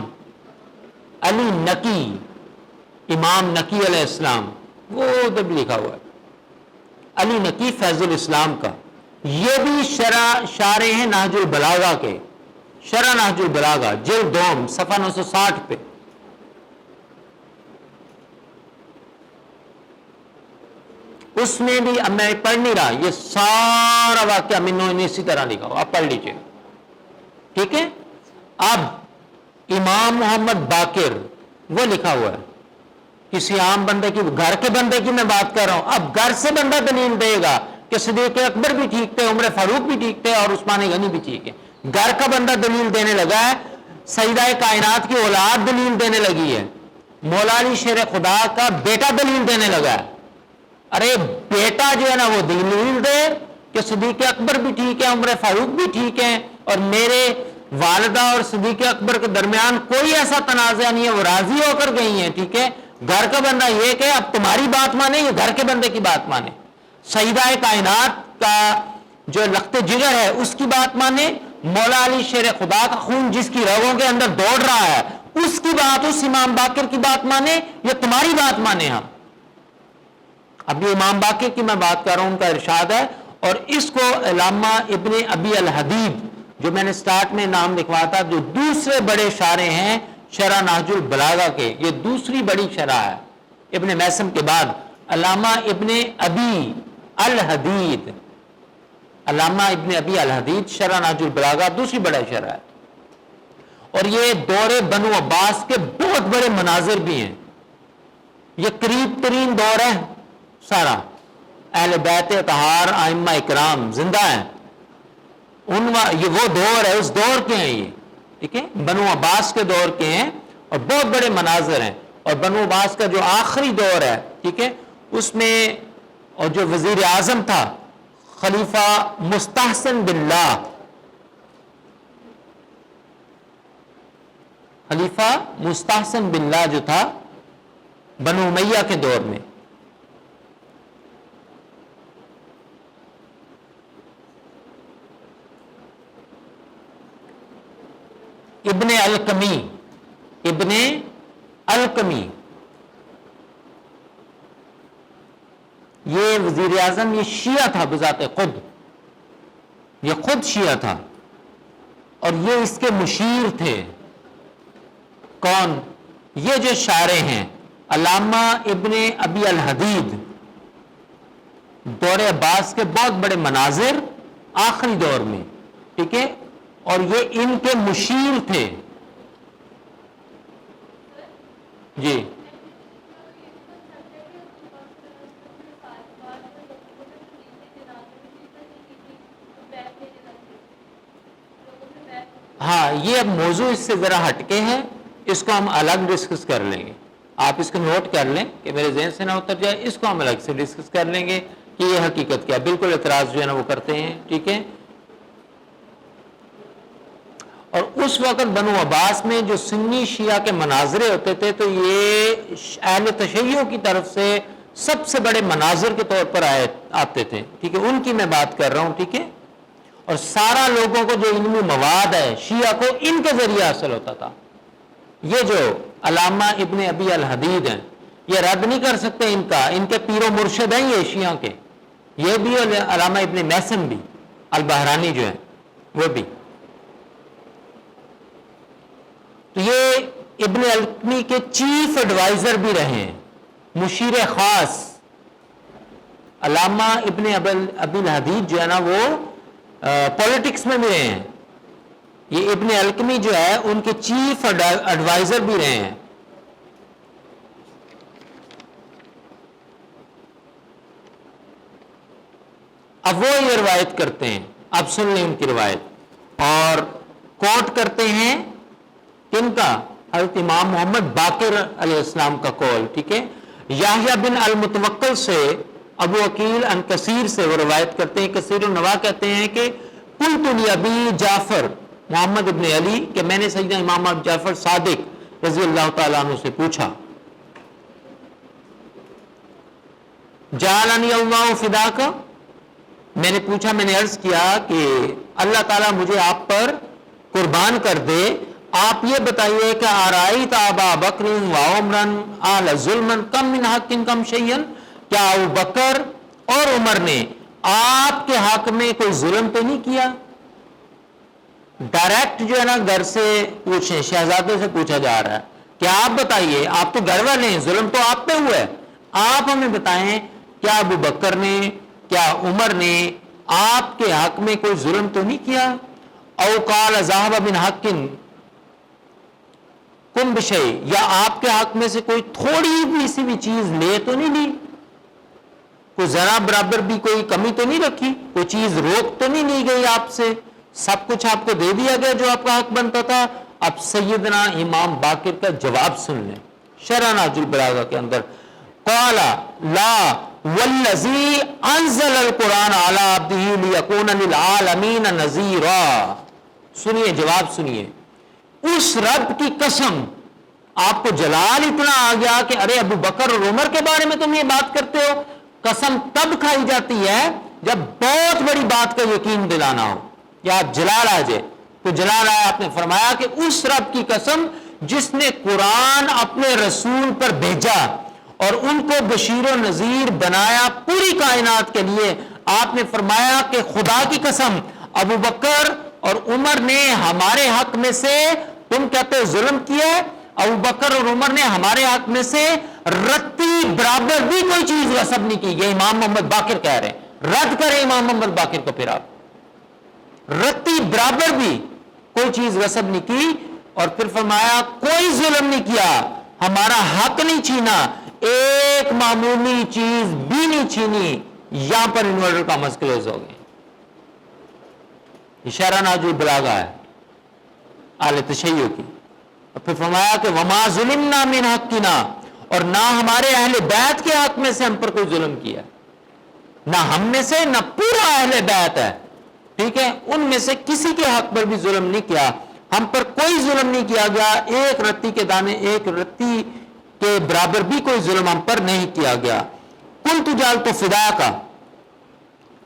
Speaker 1: علی نقی، امام نقی علیہ السلام، وہ ادب لکھا ہوا ہے علی نقی فیض الاسلام کا، یہ بھی شارح ہیں نہج البلاغہ کے، شرح نہج البلاغہ جلد 2 صفحہ 960 پہ۔ اس میں بھی، اب میں پڑھ نہیں رہا، یہ سارا واقعہ منو اسی طرح لکھا ہو، آپ پڑھ لیجئے، ٹھیک ہے۔ اب امام محمد باقر وہ لکھا ہوا ہے، کسی عام بندے کی، گھر کے بندے کی میں بات کر رہا ہوں، اب گھر سے بندہ دلیل دے گا کہ صدیق اکبر بھی ٹھیک تھے، عمر فاروق بھی ٹھیک تھے، اور عثمان غنی بھی ٹھیک ہے۔ گھر کا بندہ دلیل دینے لگا ہے، سیدہ کائنات کی اولاد دلیل دینے لگی ہے، مولا علی شیر خدا کا بیٹا دلیل دینے لگا ہے۔ ارے بیٹا جو ہے نا وہ دلیل دے کہ صدیق اکبر بھی ٹھیک ہے، عمر فاروق بھی ٹھیک ہے، اور میرے والدہ اور صدیق اکبر کے درمیان کوئی ایسا تنازع نہیں ہے، وہ راضی ہو کر گئی ہیں، ٹھیک ہے۔ گھر کا بندہ یہ کہ اب تمہاری بات مانے یا گھر کے بندے کی بات مانے، سیدہ کائنات کا جو لخت جگر ہے اس کی بات مانے، مولا علی شیر خدا کا خون جس کی رگوں کے اندر دوڑ رہا ہے اس کی بات، اس امام باقر کی بات مانے یا تمہاری بات مانے ہم۔ اب یہ امام باقر کی میں بات کر رہا ہوں، ان کا ارشاد ہے، اور اس کو علامہ ابن ابی الحدید، جو میں نے سٹارٹ میں نام لکھوایا تھا، جو دوسرے بڑے شارح ہیں شرح نہج البلاغہ کے، یہ دوسری بڑی شرح ہے ابن میسم کے بعد، علامہ ابن ابی الحدید، علامہ ابن ابی الحدید شرح نہج البلاغہ دوسری بڑا شرح ہے، اور یہ دور بنو عباس کے بہت بڑے مناظر بھی ہیں، یہ قریب ترین دور ہے سارا اہل بیت اطہار ائمہ اکرام زندہ ہیں، یہ وہ دور ہے، اس دور کے ہیں یہ، ٹھیک ہے، بنو عباس کے دور کے ہیں اور بہت بڑے مناظر ہیں. اور بنو عباس کا جو آخری دور ہے، ٹھیک ہے، اس میں اور جو وزیر اعظم تھا خلیفہ مستحسن باللہ، خلیفہ مستحسن باللہ جو تھا بنو امیہ کے دور میں، ابن القمی یہ وزیر اعظم، یہ شیعہ تھا بذات خود، یہ خود شیعہ تھا اور یہ اس کے مشیر تھے. کون؟ یہ جو شارع ہیں علامہ ابن ابی الحدید، دور عباس کے بہت بڑے مناظر آخری دور میں، ٹھیک ہے، اور یہ ان کے مشیر تھے. جی ہاں، یہ اب موضوع اس سے ذرا ہٹ کے ہے، اس کو ہم الگ ڈسکس کر لیں گے. آپ اس کو نوٹ کر لیں کہ میرے ذہن سے نہ اتر جائے، اس کو ہم الگ سے ڈسکس کر لیں گے کہ یہ حقیقت کیا. بالکل اعتراض جو ہے نا وہ کرتے ہیں، ٹھیک ہے. اور اس وقت بنو عباس میں جو سنی شیعہ کے مناظرے ہوتے تھے تو یہ اہل تشیع کی طرف سے سب سے بڑے مناظر کے طور پر آتے تھے، ٹھیک ہے، ان کی میں بات کر رہا ہوں، ٹھیک ہے. اور سارا لوگوں کو جو علمی مواد ہے شیعہ کو ان کے ذریعے حاصل ہوتا تھا. یہ جو علامہ ابن ابی الحدید ہیں یہ رد نہیں کر سکتے ان کا، ان کے پیر و مرشد ہیں یہ شیعہ کے، یہ بھی علامہ ابن میسن بھی البحرانی جو ہیں وہ بھی. تو یہ ابن القمی کے چیف ایڈوائزر بھی رہے ہیں، مشیر خاص. علامہ ابن ابی الحدید جو ہے نا وہ پولیٹکس میں بھی رہے ہیں، یہ ابن القمی جو ہے ان کے چیف ایڈوائزر بھی رہے ہیں. اب وہ یہ روایت کرتے ہیں، اب سن لیں ان کی روایت، اور کوٹ کرتے ہیں کن کا؟ حضرت امام محمد باقر علیہ السلام کا قول، ٹھیک ہے. یحییٰ بن المتوکل سے، ابو عقیل عن کثیر سے وہ روایت کرتے ہیں، کثیر النواح کہتے ہیں کہ قلت لابی جعفر محمد ابن علی، کہ میں نے سیدنا امام ابو جعفر صادق رضی اللہ تعالیٰ عنہ سے پوچھا، جعلنی اللہ فداک، میں نے پوچھا، میں نے عرض کیا کہ اللہ تعالیٰ مجھے آپ پر قربان کر دے، آپ یہ بتائیے کہ آرائیت ابا بکر و عمرن آل ظلمن کم من حق کم شیئن، کیا ابو بکر اور عمر نے آپ کے حق میں کوئی ظلم تو نہیں کیا؟ ڈائریکٹ جو ہے نا گھر سے پوچھیں، شہزادے سے پوچھا جا رہا ہے کہ آپ بتائیے، آپ تو گھر والے ہیں، ظلم تو آپ پہ ہوا ہے، آپ ہمیں بتائیں کیا ابو بکر نے، کیا عمر نے آپ کے حق میں کوئی ظلم تو نہیں کیا؟ او قال ذهب من حق کم بشیء، یا آپ کے حق میں سے کوئی تھوڑی بھی سی بھی چیز لے تو نہیں لی، کوئی ذرا برابر بھی کوئی کمی تو نہیں رکھی، کوئی چیز روک تو نہیں لی گئی آپ سے، سب کچھ آپ کو دے دیا گیا جو آپ کا حق بنتا تھا. اب سیدنا امام باقر کا جواب سن لیں، شرح نہج البلاغہ کے اندر، قال لا والذی انزل القرآن علی عبدہ لیکون للعالمین نذیرا. سنیے، جواب سنیے، اس رب کی قسم، آپ کو جلال اتنا آ گیا کہ ارے ابو بکر اور عمر کے بارے میں تم یہ بات کرتے ہو. قسم تب کھائی جاتی ہے جب بہت بڑی بات کا یقین دلانا ہو یا جلال آ جائے. تو جلال آیا، آپ نے فرمایا کہ اس رب کی قسم جس نے قرآن اپنے رسول پر بھیجا اور ان کو بشیر و نذیر بنایا پوری کائنات کے لیے، آپ نے فرمایا کہ خدا کی قسم ابو بکر اور عمر نے ہمارے حق میں سے، تم کہتے ہو ظلم کیا ہے، ابو بکر اور عمر نے ہمارے حق میں سے رتی برابر بھی کوئی چیز غصب نہیں کی. یہ امام محمد باقر کہہ رہے ہیں، رد کریں امام محمد باقر کو. پھر آپ رتی برابر بھی کوئی چیز غصب نہیں کی، اور پھر فرمایا کوئی ظلم نہیں کیا، ہمارا حق نہیں چھینا، ایک معمولی چیز بھی نہیں چھینی، یہاں پر انورٹر کا مس کلوز ہو گئے. اشارہ ناجو بلاغا ہے اہل تشیع کی. اور پھر فرمایا کہ وما ظلمنا من حقنا، اور نہ ہمارے اہل بیت کے حق میں سے ہم پر کوئی ظلم کیا، نہ ہم میں سے نہ پورا اہل بیت ہے، ٹھیک ہے، ان میں سے کسی کے حق پر بھی ظلم نہیں کیا، ہم پر کوئی ظلم نہیں کیا گیا، ایک رتی کے دانے، ایک رتی کے برابر بھی کوئی ظلم ہم پر نہیں کیا گیا. قلت جعلت فداک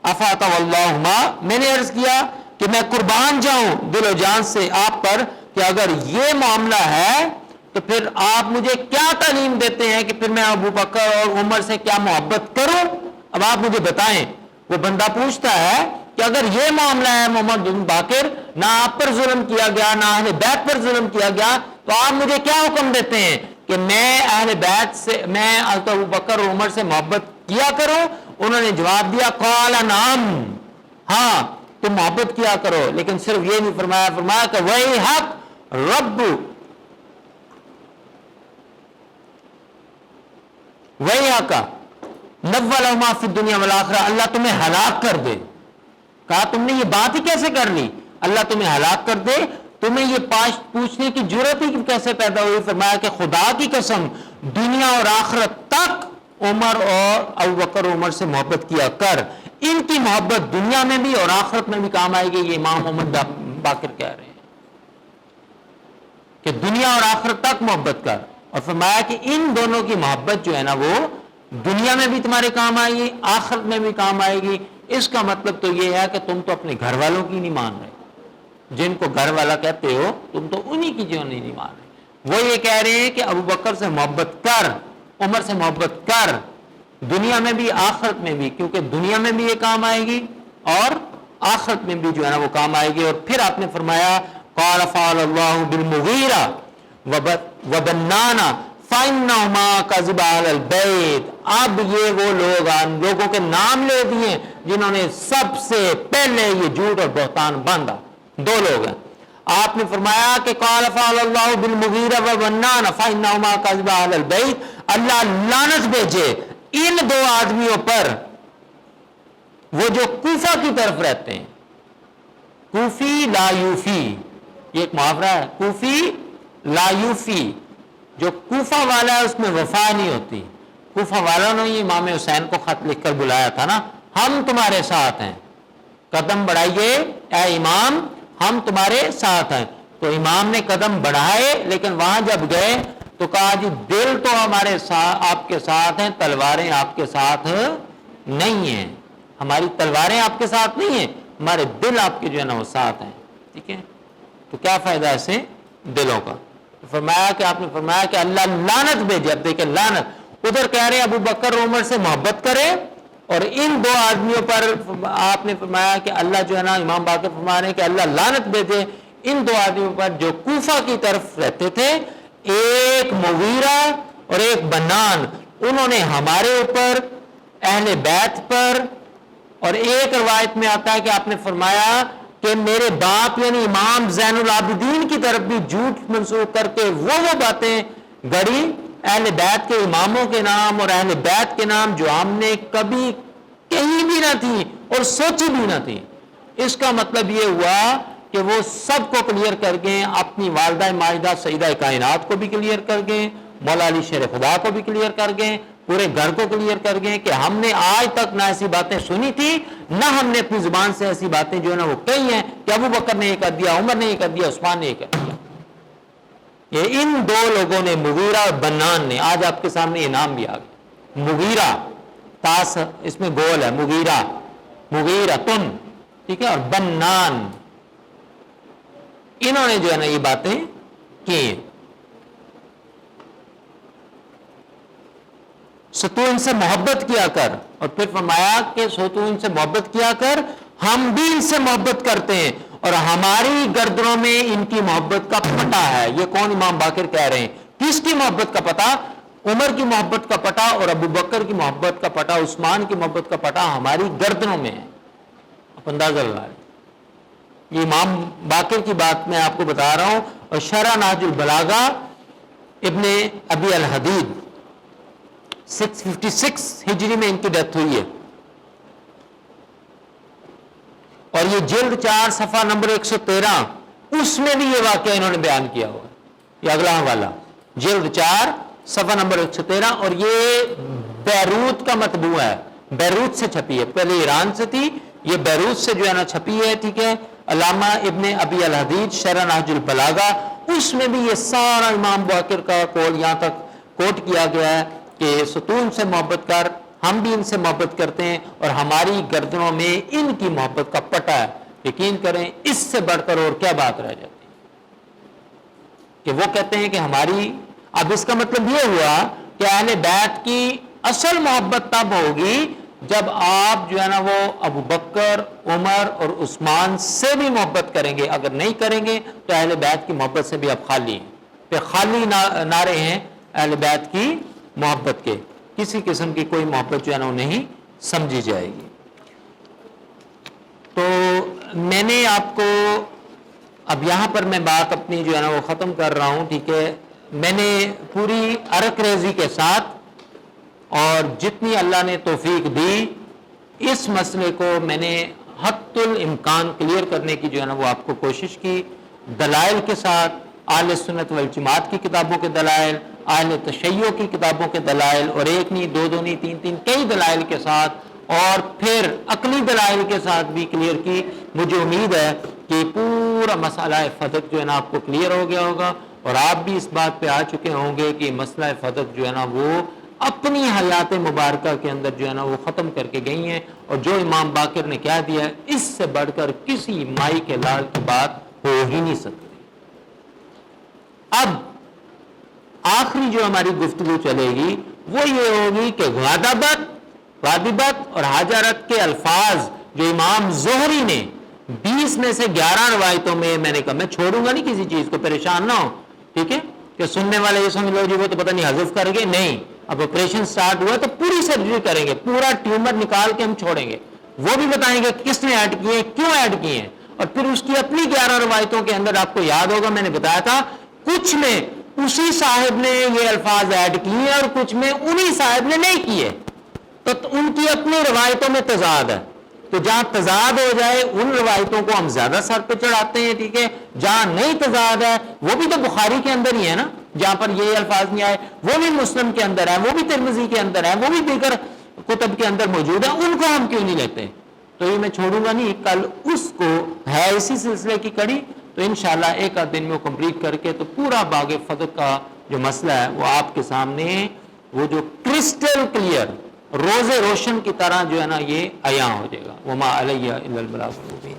Speaker 1: افاطا واللہما، میں نے عرض کیا کہ میں قربان جاؤں دل و جان سے آپ پر، کہ اگر یہ معاملہ ہے تو پھر آپ مجھے کیا تعلیم دیتے ہیں کہ پھر میں ابو بکر اور عمر سے کیا محبت کروں؟ اب آپ مجھے بتائیں. وہ بندہ پوچھتا ہے کہ اگر یہ معاملہ ہے محمد بن باقر، نہ آپ پر ظلم کیا گیا نہ اہل بیت پر ظلم کیا گیا، تو آپ مجھے کیا حکم دیتے ہیں کہ میں اہل بیت سے، میں حضرت ابو بکر اور عمر سے محبت کیا کروں؟ انہوں نے جواب دیا قال نعم، ہاں تم محبت کیا کرو، لیکن صرف یہ نہیں فرمایا، فرمایا کہ وہی حق رب وہی حق نولہما فی الدنیا والآخرہ، اللہ تمہیں ہلاک کر دے. کہا تم نے یہ بات ہی کیسے کر لی، اللہ تمہیں ہلاک کر دے، تمہیں یہ پوچھنے کی جرت ہی کیسے پیدا ہوئی؟ فرمایا کہ خدا کی قسم دنیا اور آخرت تک عمر اور ابو بکر اور عمر سے محبت کیا کر، ان کی محبت دنیا میں بھی اور آخرت میں بھی کام آئے گی. یہ امام محمد باقر کہہ رہے ہیں کہ دنیا اور آخرت تک محبت کر، اور فرمایا کہ ان دونوں کی محبت جو ہے نا وہ دنیا میں بھی تمہارے کام آئے گی، آخرت میں بھی کام آئے گی. اس کا مطلب تو یہ ہے کہ تم تو اپنے گھر والوں کی نہیں مان رہے، جن کو گھر والا کہتے ہو تم تو انہی کی جو نہیں مان رہے. وہ یہ کہہ رہے ہیں کہ ابو بکر سے محبت کر، عمر سے محبت کر، دنیا میں بھی آخرت میں بھی، کیونکہ دنیا میں بھی یہ کام آئے گی اور آخرت میں بھی جو ہے نا وہ کام آئے گی. اور پھر آپ نے فرمایا قال فعل اللہ بالمغیرہ وبنان فإنہما کذبا علی البیت. اب یہ وہ لوگوں کے نام لے دیے جنہوں نے سب سے پہلے یہ جھوٹ اور بہتان باندھا. دو لوگ ہیں. آپ نے فرمایا کہ قال فعل اللہ بالمغیرہ وبنان فإنہما کذبا علی البیت، اللہ لعنت بھیجے ان دو آدمیوں پر، وہ جو کوفہ کی طرف رہتے ہیں. کوفی لا یوفی، یہ ایک محاورہ ہے، کوفی لا یوفی. جو کوفہ والا ہے اس میں وفا نہیں ہوتی. کوفہ والوں نے یہ امام حسین کو خط لکھ کر بلایا تھا نا، ہم تمہارے ساتھ ہیں، قدم بڑھائیے اے امام، ہم تمہارے ساتھ ہیں. تو امام نے قدم بڑھائے، لیکن وہاں جب گئے تو کہا جی دل تو ہمارے ساتھ آپ کے ساتھ ہیں، تلواریں آپ کے ساتھ نہیں ہیں. ہماری تلواریں آپ کے ساتھ نہیں ہیں، ہمارے دل آپ کے جو ہے نا وہ ساتھ ہیں. ٹھیک ہے، تو کیا فائدہ ایسے دلوں کا؟ فرمایا کہ آپ نے فرمایا کہ اللہ لعنت بھیجے. اب دیکھیں لعنت، ادھر کہہ رہے ہیں ابو بکر عمر سے محبت کرے، اور ان دو آدمیوں پر آپ نے فرمایا کہ اللہ جو ہے نا، امام باقر فرما رہے ہیں کہ اللہ لعنت بھیجے ان دو آدمیوں پر جو کوفہ کی طرف رہتے تھے، ایک مغیرہ اور ایک بنان. انہوں نے ہمارے اوپر، اہل بیت پر، اور ایک روایت میں آتا ہے کہ آپ نے فرمایا کہ میرے باپ یعنی امام زین العابدین کی طرف بھی جھوٹ منسوخ کر کے وہ باتیں گڑی اہل بیت کے اماموں کے نام اور اہل بیت کے نام جو ہم نے کبھی کہیں بھی نہ تھی اور سوچی بھی نہ تھی. اس کا مطلب یہ ہوا کہ وہ سب کو کلیئر کر گئے، اپنی والدہ ماجدہ سیدہ کائنات کو بھی کلیئر کر گئے، مولا علی شیر خدا کو بھی کلیئر کر گئے، پورے گھر کو کلیئر کر گئے کہ ہم نے آج تک نہ ایسی باتیں سنی تھی، نہ ہم نے اپنی زبان سے ایسی باتیں جو ہے نا وہ کہی ہیں کہ ابو بکر نے یہ کر دیا، عمر نے یہ کر دیا، عثمان نے یہ کر دیا. یہ ان دو لوگوں نے، مغیرہ اور بنان نے، آج آپ کے سامنے یہ نام بھی آ گیا. مغیرہ تاس اس میں گول ہے، مغیرہ، مغیرتن، ٹھیک ہے، اور بنان، انہوں نے جو ہے نا یہ باتیں کی. تو ان سے محبت کیا کر، اور پھر فرمایا کہ تو ان سے محبت کیا کر، ہم بھی ان سے محبت کرتے ہیں اور ہماری گردنوں میں ان کی محبت کا پٹا ہے. یہ کون امام باقر کہہ رہے ہیں؟ کس کی محبت کا پٹا؟ عمر کی محبت کا پٹا اور ابو بکر کی محبت کا پٹا، عثمان کی محبت کا پٹا ہماری گردنوں میں ہے. آپ اندازہ لگائیں. یہ امام باقر کی بات میں آپ کو بتا رہا ہوں. اور شرح نہج البلاغہ ابن ابی الحدید 656 ہجری میں ان کی ڈیتھ ہوئی ہے، اور یہ جلد 4 صفحہ نمبر 113 اس میں بھی یہ واقعہ انہوں نے بیان کیا ہوا ہے، یہ اگلا حوالہ جلد 4 صفحہ نمبر 113، اور یہ بیروت کا مطبوع ہے، بیروت سے چھپی ہے، پہلے ایران سے تھی، یہ بیروت سے جو ہے نا چھپی ہے، ٹھیک ہے۔ علامہ ابن ابی الحدید شرح نہج البلاغہ، اس میں بھی یہ سارا امام باقر کا قول یہاں تک کوٹ کیا گیا ہے کہ ستون سے محبت کر، ہم بھی ان سے محبت کرتے ہیں، اور ہماری گردنوں میں ان کی محبت کا پٹا ہے، یقین کریں اس سے بڑھ کر اور کیا بات رہ جاتی ہے کہ وہ کہتے ہیں کہ ہماری، اب اس کا مطلب یہ ہوا کہ اہل بیت کی اصل محبت تب ہوگی جب آپ جو ہے نا وہ ابو بکر، عمر اور عثمان سے بھی محبت کریں گے، اگر نہیں کریں گے تو اہل بیت کی محبت سے بھی آپ خالی ہیں، پھر خالی نعرے ہیں اہل بیت کی محبت کے، کسی قسم کی کوئی محبت جو ہے نا وہ نہیں سمجھی جائے گی۔ تو میں نے آپ کو اب یہاں پر میں بات اپنی جو ہے نا وہ ختم کر رہا ہوں، ٹھیک ہے۔ میں نے پوری عرق ریزی کے ساتھ اور جتنی اللہ نے توفیق دی اس مسئلے کو میں نے حد الامکان کلیئر کرنے کی جو ہے نا وہ آپ کو کوشش کی، دلائل کے ساتھ، اہل سنت والجماعت کی کتابوں کے دلائل، اہل تشیع کی کتابوں کے دلائل، اور ایک نہیں، دو نہیں، تین کئی دلائل کے ساتھ، اور پھر عقلی دلائل کے ساتھ بھی کلیئر کی۔ مجھے امید ہے کہ پورا مسئلہ فتق جو ہے نا آپ کو کلیئر ہو گیا ہوگا، اور آپ بھی اس بات پہ آ چکے ہوں گے کہ مسئلہ فتق جو ہے نا وہ اپنی حیات مبارکہ کے اندر جو ہے نا وہ ختم کر کے گئی ہیں، اور جو امام باقر نے کیا دیا ہے اس سے بڑھ کر کسی مائی کے لال کی بات ہو ہی نہیں سکتی۔ اب آخری جو ہماری گفتگو چلے گی وہ یہ ہوگی کہ غادبت اور حاجرت کے الفاظ جو امام زہری نے 20 میں سے 11 روایتوں میں نے کہا میں چھوڑوں گا نہیں کسی چیز کو، پریشان نہ ہو، ٹھیک ہے، کہ سننے والے یہ سمجھ لو جی وہ تو پتہ نہیں حذف کر گئے، نہیں، اب آپریشن سٹارٹ ہوا تو پوری سرجری کریں گے، پورا ٹیومر نکال کے ہم چھوڑیں گے، وہ بھی بتائیں گے کس نے ایڈ کیے، کیوں ایڈ کیے ہیں، اور پھر اس کی اپنی 11 روایتوں کے اندر آپ کو یاد ہوگا میں نے بتایا تھا کچھ میں اسی صاحب نے یہ الفاظ ایڈ کیے اور کچھ میں انہی صاحب نے نہیں کیے، تو ان کی اپنی روایتوں میں تضاد ہے، تو جہاں تضاد ہو جائے ان روایتوں کو ہم زیادہ سر پہ چڑھاتے ہیں، ٹھیک ہے، جہاں نہیں تضاد ہے وہ بھی تو بخاری کے اندر ہی ہے نا، جہاں پر یہ الفاظ نہیں آئے وہ بھی مسلم کے اندر ہے، وہ بھی ترمذی کے اندر ہے، وہ بھی دیگر کتب کے اندر موجود ہے، ان کو ہم کیوں نہیں لیتے؟ تو یہ میں چھوڑوں گا نہیں، کل اس کو ہے اسی سلسلے کی کڑی، تو انشاءاللہ ایک آدھ دن میں وہ کمپلیٹ کر کے تو پورا باغ فتق کا جو مسئلہ ہے وہ آپ کے سامنے وہ جو کرسٹل کلیئر روز روشن کی طرح جو ہے نا یہ عیاں ہو جائے گا۔ وما علیہ الا البلاغ المبین۔